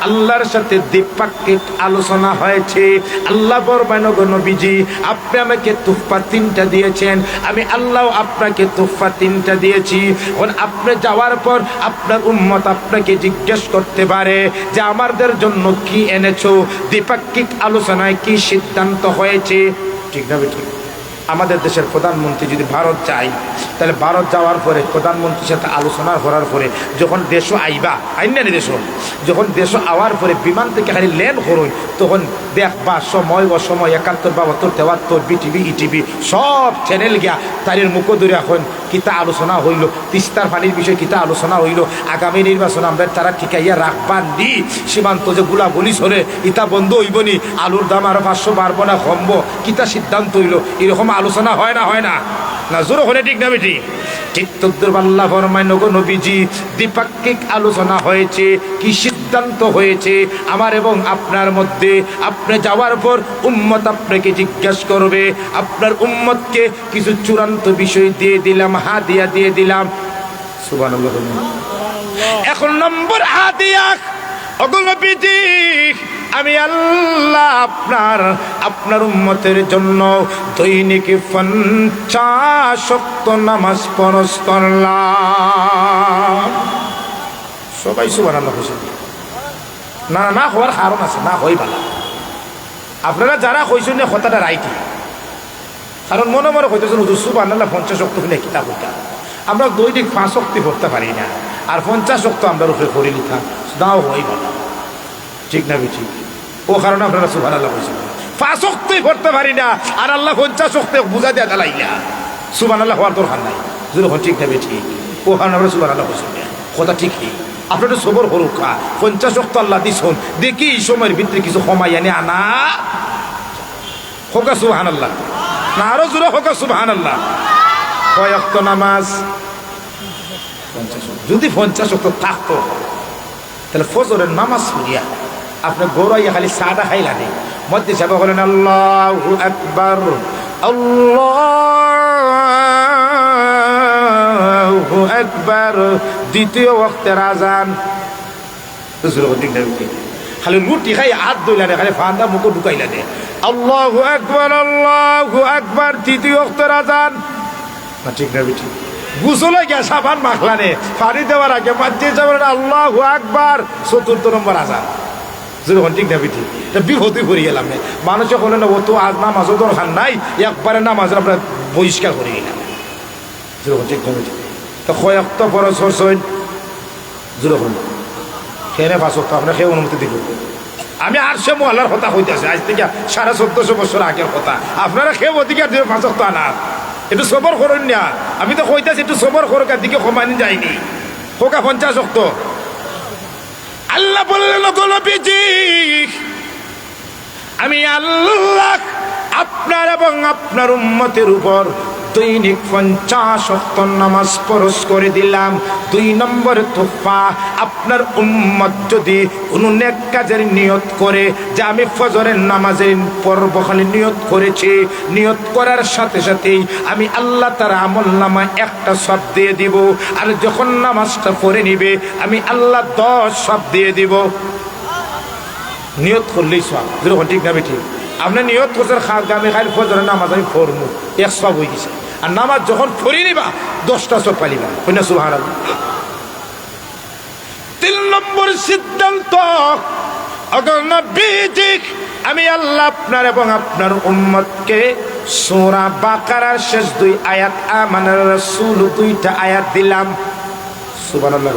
Speaker 1: আল্লাহর সাথে দ্বিপাক্ষিক আলোচনা হয়েছে। আল্লাহ বলবেন, গো নবীজি আপনি আমাকে তোহফা 3টা দিয়েছেন, আমি আল্লাহ আপনাকে তোহফা 3টা দিয়েছি। এখন আপনি যাওয়ার পর আপনার উম্মত আপনাকে জিজ্ঞেস করতে পারে যে আমাদের জন্য কি এনেছো, দ্বিপাক্ষিক আলোচনায় কি সিদ্ধান্ত হয়েছে, ঠিক না বেঠিক? আমাদের দেশের প্রধানমন্ত্রী যদি ভারত যায়, তাহলে ভারত যাওয়ার পরে প্রধানমন্ত্রীর সাথে আলোচনা করার পরে যখন দেশও আইবা আইনানি দেশ, যখন দেশ আওয়ার পরে বিমান থেকে খালি ল্যান্ড করুন, তখন দেখবা সময় অসময় 71 বা 72 বিটিভি ইটিভি সব চ্যানেল গিয়া তাদের মুখ ধরে এখন কিতা আলোচনা হইল, তিস্তার পানির বিষয়ে কিতা আলোচনা হইল, আগামী নির্বাচন আমরা তারা ঠিকাইয়া রাখবা নি, সীমান্ত যে গুলাগুলি চলে ইতা বন্ধ হইব নি, আলুর দাম আরো 500 বাড়বো না কমবো, কিতা সিদ্ধান্ত হইল, এরকম আলোচনা হয় না? হয় না? না জোর হলে ঠিক না বেটি? ঠিক তদ্দুর আল্লাহ ফরমায়, নগো নবীজি দ্বিপাক্ষিক আলোচনা হয়েছে, কি সিদ্ধান্ত হয়েছে আমার এবং আপনার মধ্যে। আপনি যাওয়ার পর উম্মত আপনাকে জিজ্ঞাসা করবে, আপনার উম্মতকে কিছু চূড়ান্ত বিষয় দিয়ে দিলাম, হাদিয়া দিয়ে দিলাম। সুবহানাল্লাহ। এখন নম্বর হাদিয়া, ওগো নবীজি আমি আল্লাহ আপনার উম্মতের জন্য দৈনিক 50 ওয়াক্ত নামাজ ফরজ করলাম। সবাই সুবহানাল্লাহ কইছেন না? না হওয়ার কারণ আছে, না হই ভালো। আপনারা যারা কইছেন না কথাটা রাইটি, কারণ মনে মনে কইতেছেন হুজুর সুবহানাল্লাহ 50 ওয়াক্ত কিনে কিতাব হইতা, আমরা দৈনিক 5 ওয়াক্ত পড়তে পারি না, আর 50 ওয়াক্ত আমরা উপরে করে নিতাম, দাও হই ভালো, ঠিক না বেঠি? ও কারণে আপনারা সুবহানাল্লাহ কইছেন। 5 ওয়াক্তই পড়তে পারি না, আর আল্লাহ 50 ওয়াক্ত বুঝা দেয়া দালাইলা, সুবহানাল্লাহ হওয়ার দরকার নাই। যখন ঠিক না বেঠি? ও কারণে আমরা সুবহানাল্লাহ কইছেন। কথা ঠিকই, আপনার তো সবর করুক, 50 ওয়াক্ত আল্লাহ দিছুন, দেখি এই সময়ের ভিতরে কিছু কমাই আনে আনা হোক সুবহানাল্লাহ, না আরো জোরে হোক সুবহানাল্লাহ। কয় ওয়াক্ত নামাজ? 50 ওয়াক্ত। যদি 50 ওয়াক্ত থাকতো তাহলে ফজরের নামাজ পড়িয়া আপনি গৌরাইয়া খালি সাদা খাইলানি, মধ্যে সাহেব বলেন আল্লাহু আকবার, আল্লাহু আকবার, দ্বিতীয় ওয়াক্তের আযান। খালি রুটি খাই হাত ধইলানে, খালি ফান্দা মুখ ঢুকাইলানে, আল্লাহু আকবার, আল্লাহু আকবার, তৃতীয় ওয়াক্তের আযান। না ঠিক না বেটি? গুসলে গিয়া সাবান মাখলানে, পানি দেওয়ার আগে মাঝে যাবেন আল্লাহু আকবার, 4র্থ নম্বর আযান। যখন ঠিক না বেটি? এটা বিপদে পড়ে গেলাম। মানুষে বলে না ও তো আজ নামাজও দরকার নাই, একবারে নামাজ আমরা বহিষ্কার করে দিলাম। ঠিক তো কয়েকটা ফরজ হচ্ছেন যেরকম খেয়ে পাঁচক্ত আপনার খেয়ে অনুমতি দিব। আমি আর সে মহল্লার কথা হইতেছে আজ থেকে 1450 বছর আগের কথা। আপনারা খেয়ে অধিকার দেবে পাঁচক্ত আনার, একটু সবর করেন না। আমি তো কইতাছি একটু সবর করকার দিকে কমানি যায়নি হোকা 50 অক্ত। আল্লাহ বললেন নবীজি আমি আল্লাহ আপনার এবং আপনার উম্মতের উপর দৈনিক 50 ওয়াক্ত নামাজ ফরজ করে দিলাম। 2 নম্বর তোফা, আপনার উম্মত যদি কোনো নেক কাজের নিয়ত করে যে আমি ফজরের নামাজের পর্ব খালি নিয়ত করেছি, নিয়ত করার সাথে সাথেই আমি আল্লাহ তার আমল নামা একটা সব দিয়ে দিব। আর যখন নামাজটা পড়ে নিবে আমি আল্লাহ 10 সব দিয়ে দিব। নিয়ত করলেই সব যেরকম ঠিক না ঠিক। আপনি নিয়ত করছেন আমি খালি ফজরের নামাজ আমি পড়বো, 1 সব হয়ে গেছে। আর নামাজ যখন পড়ি নিবা 10টা সব পালিবা। কইনা সুবহানাল্লাহ। 3 নম্বর সিদ্ধান্ত, অগর নবীজি আমি আল্লাহ আপনার এবং আপনার উম্মতকে সূরা বাকারার শেষ 2 আয়াত আমানার রাসূল 2টা আয়াত দিলাম। সুবহানাল্লাহ।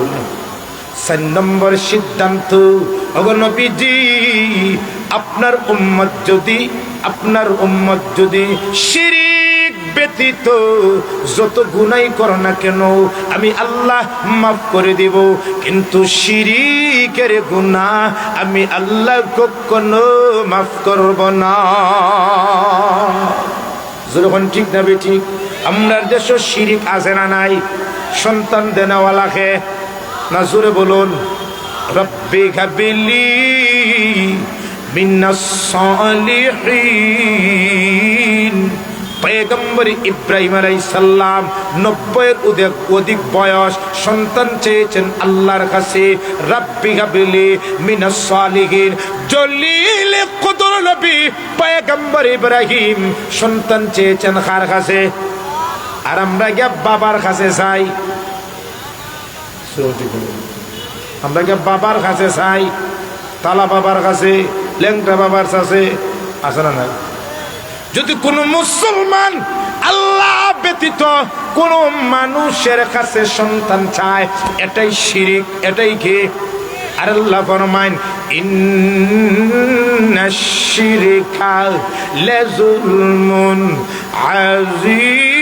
Speaker 1: 4 নম্বর সিদ্ধান্ত, অগর নবীজি আপনার উম্মত যদি শিরিক ব্যতীত যত গুনাহ করো না কেন আমি আল্লাহ মাফ করে দিব, কিন্তু শিরিকের গুনাহ আমি আল্লাহ কখনো মাফ করব না। যখন ঠিক না ঠিক। আমরা দেশে শিরিক আছে না নাই? সন্তান দেনাওয়ালাকে না জোরে বলুন রব্বি হাবিলি মিনাস সালিহিন। পয়গম্বর ইব্রাহিম আলাইহিস সালাম 90-এর অধিক বয়স, সন্তান চেয়েছেন আল্লাহর কাছে। রব্বি হাবিলি মিনাস সালিহিন। জলিল কদর নবী পয়গম্বর ইব্রাহিম সন্তান চেয়েছেন কার কাছে? আর আমরা গিয়া বাবার কাছে চাই। আমরা গিয়া বাবার কাছে চাই, তালা বাবার কাছে, ল্যাংটা বাবার কাছে, আছে না নাই? যদি কোন মুসলমান আল্লাহ ব্যতীত কোন মানুষের কাছে সন্তান চায়, এটাই শিরিক, এটাই কি? আর আল্লাহ ফরমায় ইন্নাশ শিরকা লাযুলমুন আযীম।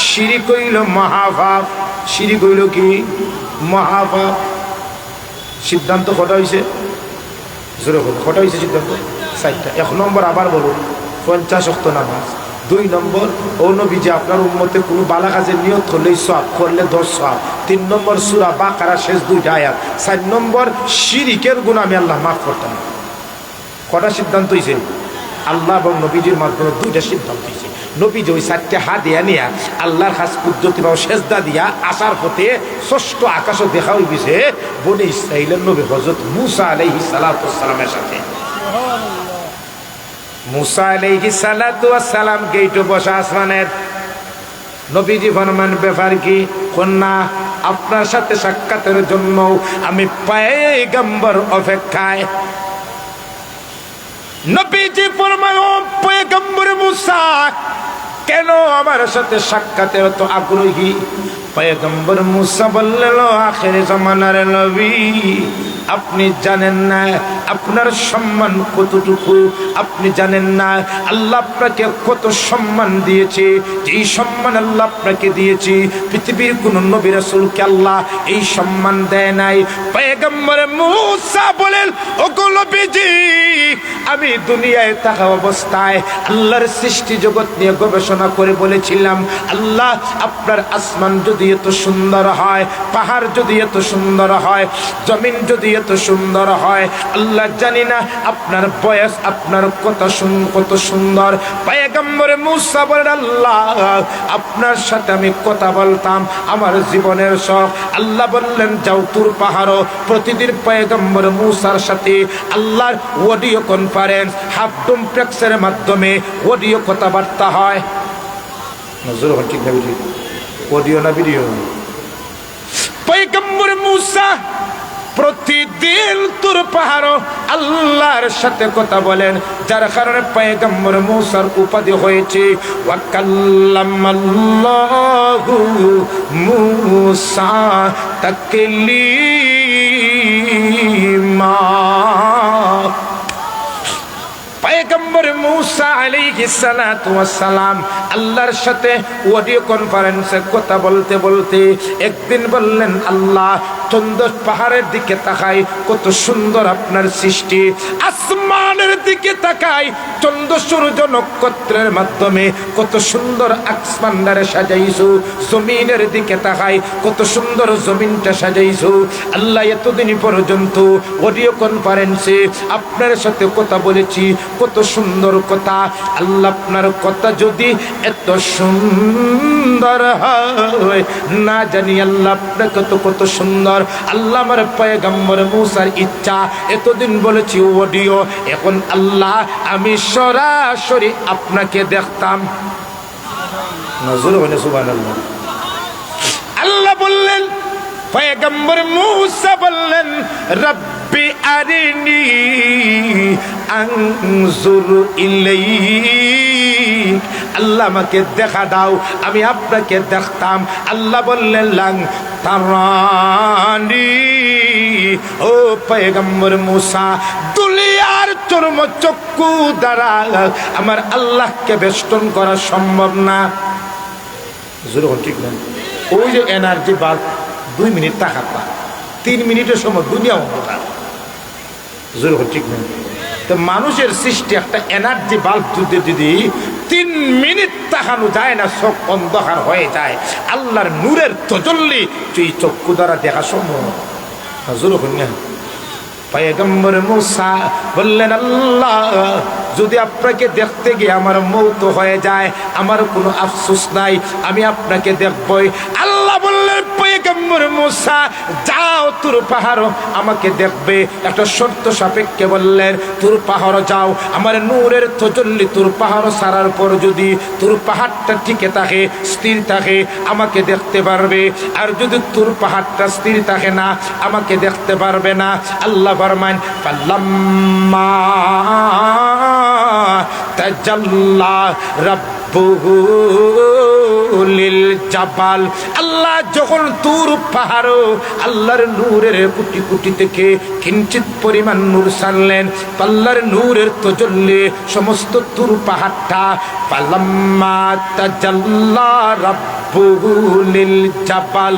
Speaker 1: শিরিক হইল মহাপাপ। শিরিক হইল কি? মহাপাপ। সিদ্ধান্ত কটা হয়েছে? কটা হয়েছে সিদ্ধান্ত? 4টা। 1 নম্বর আবার বলুন 50 ওয়াক্ত নামাজ। 2 নম্বর ও নবীজি আপনার উম্মতে কোনো বালা কাজের নিয়ত করলেই সওয়াব, করলে 10 সওয়াব। 3 নম্বর সূরা বাকারা শেষ 2টা আয়াত। 4 নম্বর শিরিকের গুনাহ আমি আল্লাহ মাফ করতাম। কটা সিদ্ধান্ত হয়েছে? আল্লাহ এবং নবীজির মাধ্যমে 2টা সিদ্ধান্ত হয়েছে। নবীজি ওই 4টে হাত দিয়া নিয়া আল্লাহর কাছে পদ্ধতি বা সেজদা দিয়া আসার পথে ষষ্ঠ আকাশও দেখা হয়ে গেছে বনি ইসরাইলের নবী হযরত মুসা আলাইহিস সালাতু ওয়াস সালামের সাথে। মুসা আলাইহিস সালাতু ওয়াস সালাম গেইটে বসা আসমানের। নবীজি ফরমান ব্যাপার কি? কন্যা আপনার সাথে সাক্ষাতের জন্য আমি পয়গম্বর অপেক্ষায়। নবীজি ফরমায় ও পয়গম্বর মুসা কেন আমার সাথে সাক্ষাতের তো আগ্রহী? পয়গম্বর মুসা বললেন আখির জামানার নবী আপনি জানেন না আপনার সম্মান কতটুকু, আপনি জানেন না আল্লাহ আপনাকে কত সম্মান দিয়েছে। যেই সম্মান আল্লাহ আপনাকে দিয়েছে পৃথিবীর কোন নবী রাসূলকে আল্লাহ এই সম্মান দেয় নাই। পয়গম্বর মুসা বলেন ওগো নবীজি আমি দুনিয়ায় থাকা অবস্থায় আল্লাহর সৃষ্টি জগৎ নিয়ে গবেষণা করে বলেছিলাম আল্লাহ আপনার আসমান যদি এত সুন্দর হয়, পাহাড় যদি এত সুন্দর হয়, জমিন যদি এত সুন্দর হয়, আল্লাহ জানি না আপনার বয়স আপনার কত সুন্দর। পয়গম্বর মুসা বলেন আল্লাহ আপনার সাথে আমি কথা বলতাম আমার জীবনের শখ। আল্লাহ বললেন যাও তুর পাহাড়। প্রতিদিন পয়গম্বর মুসার সাথে আল্লাহর অডিও কনফারেন্স হাফডুম প্রেক্সের মাধ্যমে অডিও কথাবার্তা হয়। নজর ঠিক না বুঝি? অডিও না ভিডিও? পয়গম্বর মুসা প্রতিদিন দিন তুর পাহাড় আল্লাহর সাথে কথা বলেন, যার কারণে পয়গম্বর মূসার উপাধি হয়েছে ওয়া কাল্লামাল্লাহু মূসা তাকলিমা। পয়গম্বর মূসা আলাইহিস সালাতু ওয়াস সালাম আল্লাহর সাথে অডিও কনফারেন্সে কথা বলতে বলতে একদিন বললেন, আল্লাহ চন্দ্র পাহাড়ের দিকে তাকাই, কত সুন্দর আপনার সৃষ্টি। আসমানের দিকে তাকাই, চন্দ্র সূর্য নক্ষত্রের মাধ্যমে কত সুন্দর আসমানটারে সাজাইছো। জমিনের দিকে তাকাই, কত সুন্দর জমিনটা সাজাইছো। আল্লাহ এতদিন পর্যন্ত অডিও কনফারেন্সে আপনার সাথে কথা বলেছি, কত সুন্দর কথা। আল্লাহ আপনার কথা যদি এত সুন্দর হয়, না জানি আল্লাহ আপনার কত সুন্দর। আল্লাহ আমার পয়গম্বর মূসার ইচ্ছা, এতদিন বলেছি অডিও, এখন আল্লাহ আমি সরাসরি আপনাকে দেখতাম। নজর হলে সুবহানাল্লাহ। আল্লাহ বললেন, পয়গম্বর মূসা বললেন, রব্বি আরিনি আনজুর ইলাইক, আল্লাহ আমাকে দেখা দাও, আমি আপনাকে দেখতাম। আল্লাহ বললেন, লাং তারানি, ও পয়গম্বর মূসা, দুনিয়ার চর্ম চক্ষু দ্বারা আমার আল্লাহকে বেষ্টন করা সম্ভব না। জোর ঠিক না? ওই যে এনার্জি বাল্ব 2 মিনিট তাকাতা, 3 মিনিটের সময় দুনিয়া অন্ধকার। জোর ঠিক না? তো মানুষের সৃষ্টি একটা এনার্জি বাল্ব যদি 3 মিনিট তাকানো যায় না, চোখ অন্ধকার হয়ে যায়। আল্লাহর নূরের তজল্লি তুই চক্ষু দ্বারা দেখা সম্ভব। জোর না? পয়গম্বর মূসা বললেন, আল্লাহ যদি আপনাকে দেখতে গিয়ে আমার মওত হয়ে যায়, আমার কোনো আফসোস নাই, আমি আপনাকে দেখবই। আল্লাহ বললেন, পয়গম্বর মূসা যাও, তুর পাহাড় আমাকে দেখবে। একটা শর্ত সাপেক্ষে বললেন, তুর পাহাড় যাও, আমার নূরের তজল্লি তুর পাহাড় ছাড়ার পর যদি তুর পাহাড়টা টিকে থাকে, স্থির থাকে, আমাকে দেখতে পারবে। আর যদি তুর পাহাড়টা স্থির থাকে না, আমাকে দেখতে পারবে না। আল্লাহ ফরমান, ফাল্লাম্মা তাজাল্লা রাব্বুহু লিল জাবাল, আল্লাহ যখন তুর পাহাড় আল্লাহর নূরের কুটি কুটি থেকে কিঞ্চিত পরিমাণ নূর ছাড়লেন, আল্লাহর নূরের তজল্লি সমস্ত তুর পাহাড়টা, ফাল্লাম্মা তাজাল্লা রাব্বুহু লিল জাবাল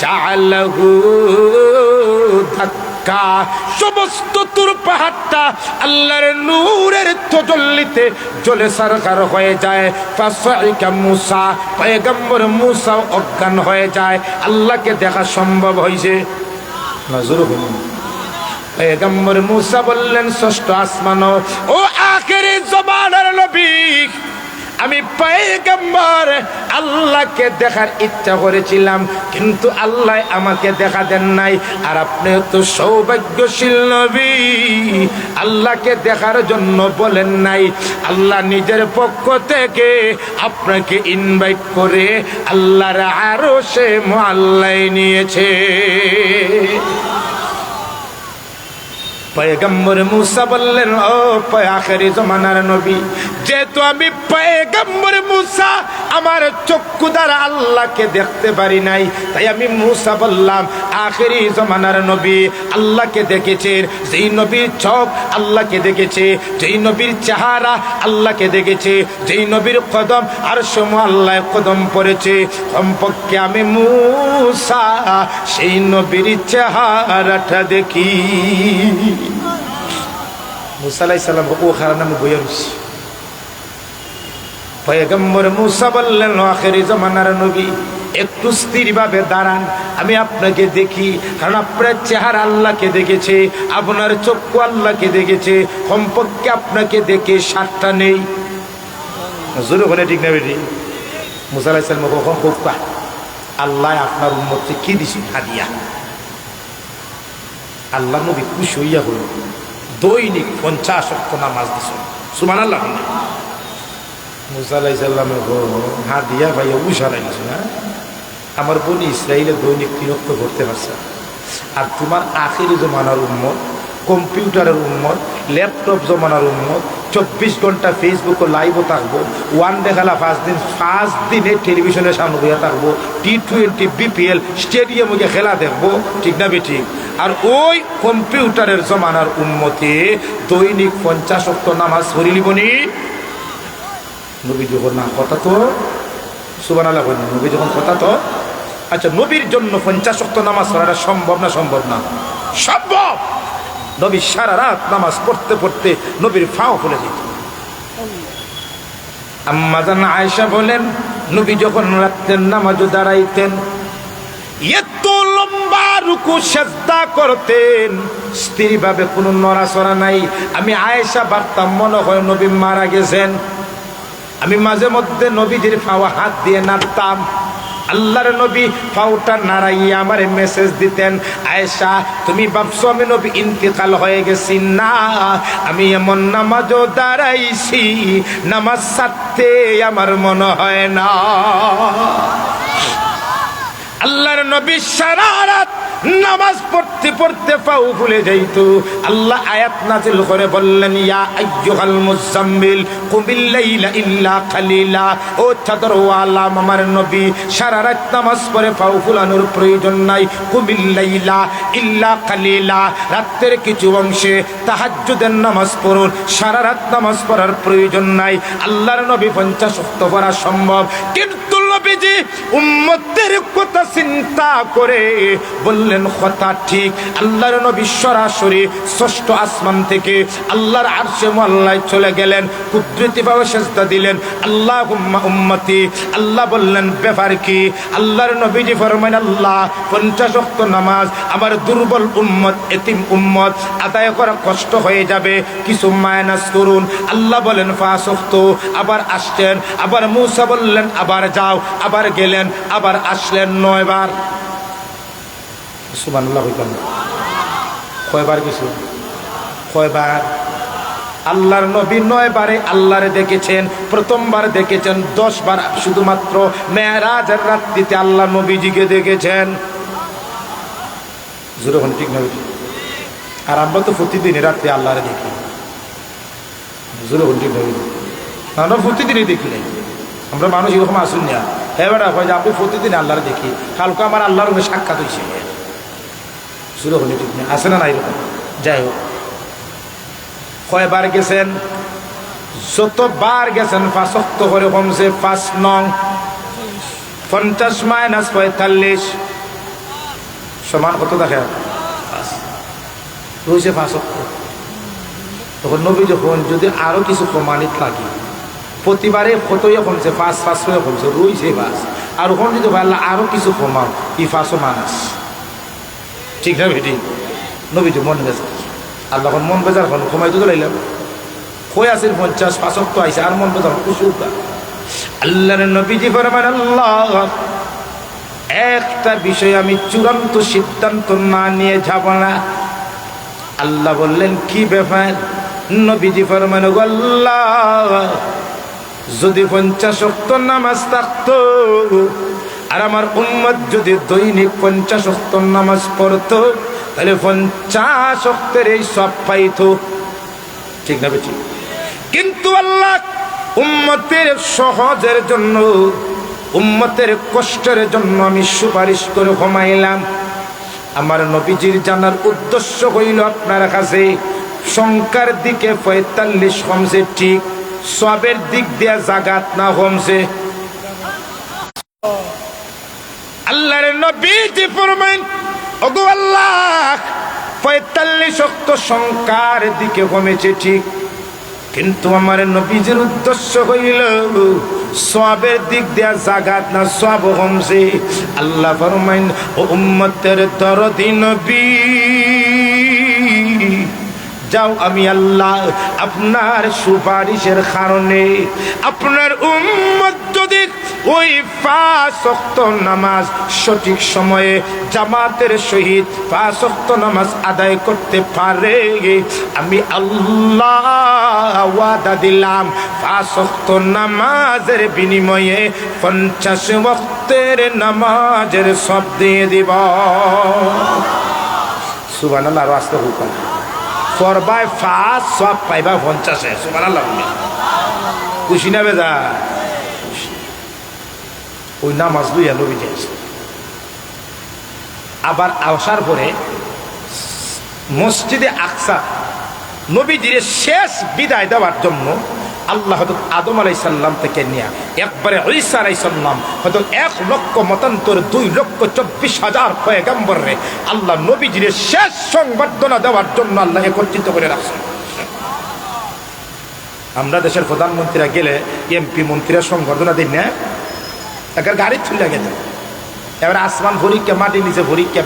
Speaker 1: জাআলাহু দাক্কা, সমস্ত তুর পাহাড়টা আল্লাহর নূরের তজল্লিতে জ্বলে সারকার হয়ে যায়। ফাসাইকা মূসা, পয়গম্বর মূসা অজ্ঞান হয়ে যায়। আল্লাহকে দেখা সম্ভব হয়েছে। নজর করুন, পয়গম্বর মূসা বললেন, ষষ্ঠ আসমান ও আখেরি জমানার নবী, আমি পয়গম্বর আল্লাহকে দেখার ইচ্ছা করেছিলাম, কিন্তু আল্লাহ আমাকে দেখা দেন নাই। আর আপনি তো সৌভাগ্যশীল নবী, আল্লাহকে দেখার জন্য বলেন নাই। আল্লাহ নিজের পক্ষ থেকে আপনাকে ইনভাইট করে আল্লাহর আরশে মুআল্লায় নিয়েছে। পয়গম্বর মূসা বললেন, ও আখেরি জমানার নবী, যেহেতু আমি পয়গম্বর মূসা আমার চক্ষু দ্বারা আল্লাহকে দেখতে পারি নাই, তাই আমি মূসা বললাম, আখেরি জমানার নবী আল্লাহকে দেখেছেন, যেই নবীর চোখ আল্লাহকে দেখেছে, যেই নবীর চেহারা আল্লাহকে দেখেছে, যেই নবীর কদম আরশ মুআল্লায় কদম পড়েছে, সম্পর্কে আমি মূসা সেই নবীর চেহারাটা দেখি। মূসা আলাইহিস সালাম ও খারা নামে বইয়া রইছি। পয়গম্বর মূসা বললেন, আখেরি জামানার নবী একটু স্থিরভাবে দাঁড়ান, আমি আপনাকে দেখি। কারণ আপনার চেহারা আল্লাহকে দেখেছে, আপনার চক্ষু আল্লাহকে দেখেছে, সম্পর্কে আপনাকে দেখে সাতটা নেই। জোরে বলে ঠিক না বেটি? মূসা আলাইহিস সালাম কখন খুব আল্লাহ আপনার উম্মতকে কি দিছি হাদিয়া। আল্লাহ নবী খুশি হইয়া হল, দৈনিক 50 ওয়াক্ত নামাজ দিছেন। সুবহানাল্লাহ। মূসা আলাইহিস সালামের হাদিয়া ভাইয়া উশারা গেছে না। আমার বনি ইসরাইলে দৈনিক 3 ওয়াক্ত করতে পারছে। আর তোমার আখিরি জমানার উম্মত, কম্পিউটারের উম্মত, ল্যাপটপ জমানার উম্মত, 24 ঘন্টা ফেসবুকে লাইভও থাকবো, ওয়ান ডে খেলা 5 দিন, 5 দিনে টেলিভিশনের সামনে বইয়া থাকবো, T20 BPL স্টেডিয়ামে গিয়ে খেলা দেখবো, ঠিক না বেটি? আর ওই কম্পিউটারের জমানার উম্মতে দৈনিক 50 ওয়াক্ত নামাজ পড়ি লিবনি। নবী যখন না কথা তো সুবহানাল্লাহ বলেন, নবী যখন কথা তো আচ্ছা, নবীর জন্য 50 ওয়াক্ত নামাজ পড়াটা সম্ভব না? সম্ভব না? সম্ভব। নবী সারা রাত নামাজ পড়তে পড়তে নবীর ফাও ফুলে যেত। আম্মা জান আয়েশা বলেন, নবী যখন রাতের নামাজে দাঁড়াইতেন, এত লম্বা রুকু সেজদা করতেন, স্থির ভাবে কোনো নড়াচড়া নাই। আমি আয়েশা ভাবতাম মনে হয় নবী মারা গেছেন। আমি মাঝে মধ্যে নবীজির ফাওয়া হাত দিয়ে নাড়তাম। আল্লাহর নবী ফাওটা নাড়াইয়া আমারে মেসেজ দিতেন, আয়েশা তুমি ভাবছো আমি নবী ইন্তেকাল হয়ে গেছি? না, আমি এমন নামাজও দাঁড়াইছি নামাজ ছাড়তে আমার মনে হয় না। আল্লাহর নবী সারা রাত নামাজ পড়তে পড়তে পাও ভুলে যাইতো। আল্লাহ আয়াত নাজিল করে বললেন, ইয়া আইয়ুহাল মুজাম্মিল কুমিল লাইলা ইল্লা কালিলা, ও চাদরওয়ালা আমার নবী সারা রাত নামাজ পড়ে পাও ফুলানোর প্রয়োজন নাই। কুমিল লাইলা ইল্লা কালিলা, রাতের কিছু অংশে তাহাজ্জুদের নামাজ পড়ুন, সারা রাত নামাজ পড়ার প্রয়োজন নাই। আল্লাহর নবী 50 ওয়াক্ত পড়া সম্ভব, কিন্তু নবীজি উম্মতের কথা চিন্তা করে বললেন কথা ঠিক। আল্লাহর নবী সরাসরি ষষ্ঠ আসমান থেকে আল্লাহর আরশে মুআল্লায় চলে গেলেন, কুদরতিভাবে সেজদা দিলেন, আল্লাহুম্মা উম্মতি। আল্লাহ বললেন ব্যাপার কি? আল্লাহর নবীজি ফরমালেন, আল্লাহ 50 ওয়াক্ত নামাজ আমার দুর্বল উম্মত, এতিম উম্মত আদায় করা কষ্ট হয়ে যাবে, কিছু মাইনাস করুন। আল্লাহ বলেন 5 ওয়াক্ত। আবার আসছেন, আবার মূসা বললেন আবার যাও, আবার গেলেন, আবার আসলেন 9 বার। সুবহানাল্লাহ হইতাম কয়বার কিছু? কয়বার? আল্লাহর নবী 9 বারে আল্লাহরে দেখেছেন। প্রথমবার দেখেছেন 10 বার, শুধুমাত্র মেরাজের রাত্রিতে আল্লাহ নবীজিকে দেখেছেন। জোরে হন ঠিক না? আর আমরা তো প্রতিদিনই রাত্রে আল্লাহরে দেখি। জোরে হন ঠিক না? আমরা প্রতিদিনই দেখি নাই। আমরা মানুষ এরকম আসুন না, হ্যাঁ বেটা হয় যে আপনি প্রতিদিন আল্লাহরে দেখি, কালকে আমার আল্লাহর সঙ্গে সাক্ষাৎ হয়েছে। শুরু হলে ঠিক নেই, আসে না না এরকম? যাই হোক, কয়বার গেছেন? যতবার গেছেন 5 ওয়াক্ত করে কমছে। 5 নং 50 মাইনাস 45 সমান কত দেখে? রয়েছে 5 ওয়াক্ত। তখন নবী যখন যদি আরো কিছু প্রমাণিত লাগে, প্রতিবারে কতই কমছে? 5 হয়ে কমছে, রয়েছে 5। আর ওখানে যদি আল্লাহ আরো কিছু কমাও, ই 5 মাইনাস, ঠিক না বেটি? নবী তো মন বেজার, আল্লাহ মন বেজার এখন কমাইতে তো লাইলাম। কই আছে 50 5 ওয়াক্ত আইছে, আর মন বেজার কুসুকা। আল্লাহর নবীজি ফরমান, আল্লাহ একটা বিষয় আমি চূড়ান্ত সিদ্ধান্ত না নিয়ে যাব না। আল্লাহ বললেন কি ব্যাপার? নবীজি ফরমান, আল্লাহ যদি 50 ওয়াক্ত নামাজ থাকতো, আর আমার উম্মত যদি দৈনিক 50 ওয়াক্ত নামাজ পড়তো, তাহলে 50 ওয়াক্তের এই সব পাইতো, ঠিক না বেটি? কিন্তু আল্লাহ উম্মতের সহজের জন্য, উম্মতের কষ্টের জন্য আমি সুপারিশ করে কমাইলাম। আমার নবীজির জানার উদ্দেশ্য হইল আপনার কাছে সংখ্যার দিকে 45 কমছে ঠিক, সবের দিক দিয়ে জাগাত না কমছে। আল্লাহর নবীজি ফরমান, ওগো আল্লাহ 45 ওয়াক্ত সংখ্যার দিকে কমেছে ঠিক, কিন্তু আমার নবীজির উদ্দেশ্য হইল সবের দিক দিয়ে জাগাত না, সব কমছে। আল্লাহ ফরমান, ও উম্মতের দরদি নবী, যাও আমি আল্লাহ আপনার সুপারিশের কারণে আপনার উম্মত যদি ওই 5 ওয়াক্ত নামাজ সঠিক সময়ে জামাতের সহিত 5 ওয়াক্ত নামাজ আদায় করতে পারে, আমি আল্লাহ ওয়াদা দিলাম 5 ওয়াক্ত নামাজের বিনিময়ে 50 ওয়াক্তের নামাজের সব দিয়ে দিব। সুবহানাল্লাহ আরো আসতে হোক ফরবাই ফাঁস সব পাইবা 50 সুবহানাল্লাহ খুশি না বেজা ওই নামাজ লইয়া নবী যাইছে আবার আসার পরে মসজিদে আকসা নবীজির শেষ বিদায় দেওয়ার জন্য আল্লাহ হযরত আদম আলাইহিস সালাম থেকে নিয়ে একবারে ঈসা আলাইহিস সালাম হয়তো 1 লক্ষ মতান্তর 2,24,000 পয়গম্বরে আল্লাহ নবীজির শেষ সংবর্ধনা দেওয়ার জন্য আল্লাহ একত্রিত করে রাখছেন। আমরা দেশের প্রধানমন্ত্রীরা গেলে এমপি মন্ত্রীরা সংবর্ধনা দেন না, একটা গাড়ি চলে গেছে, এবার আসমান ভরিকা মাটি নিচে ভরিকা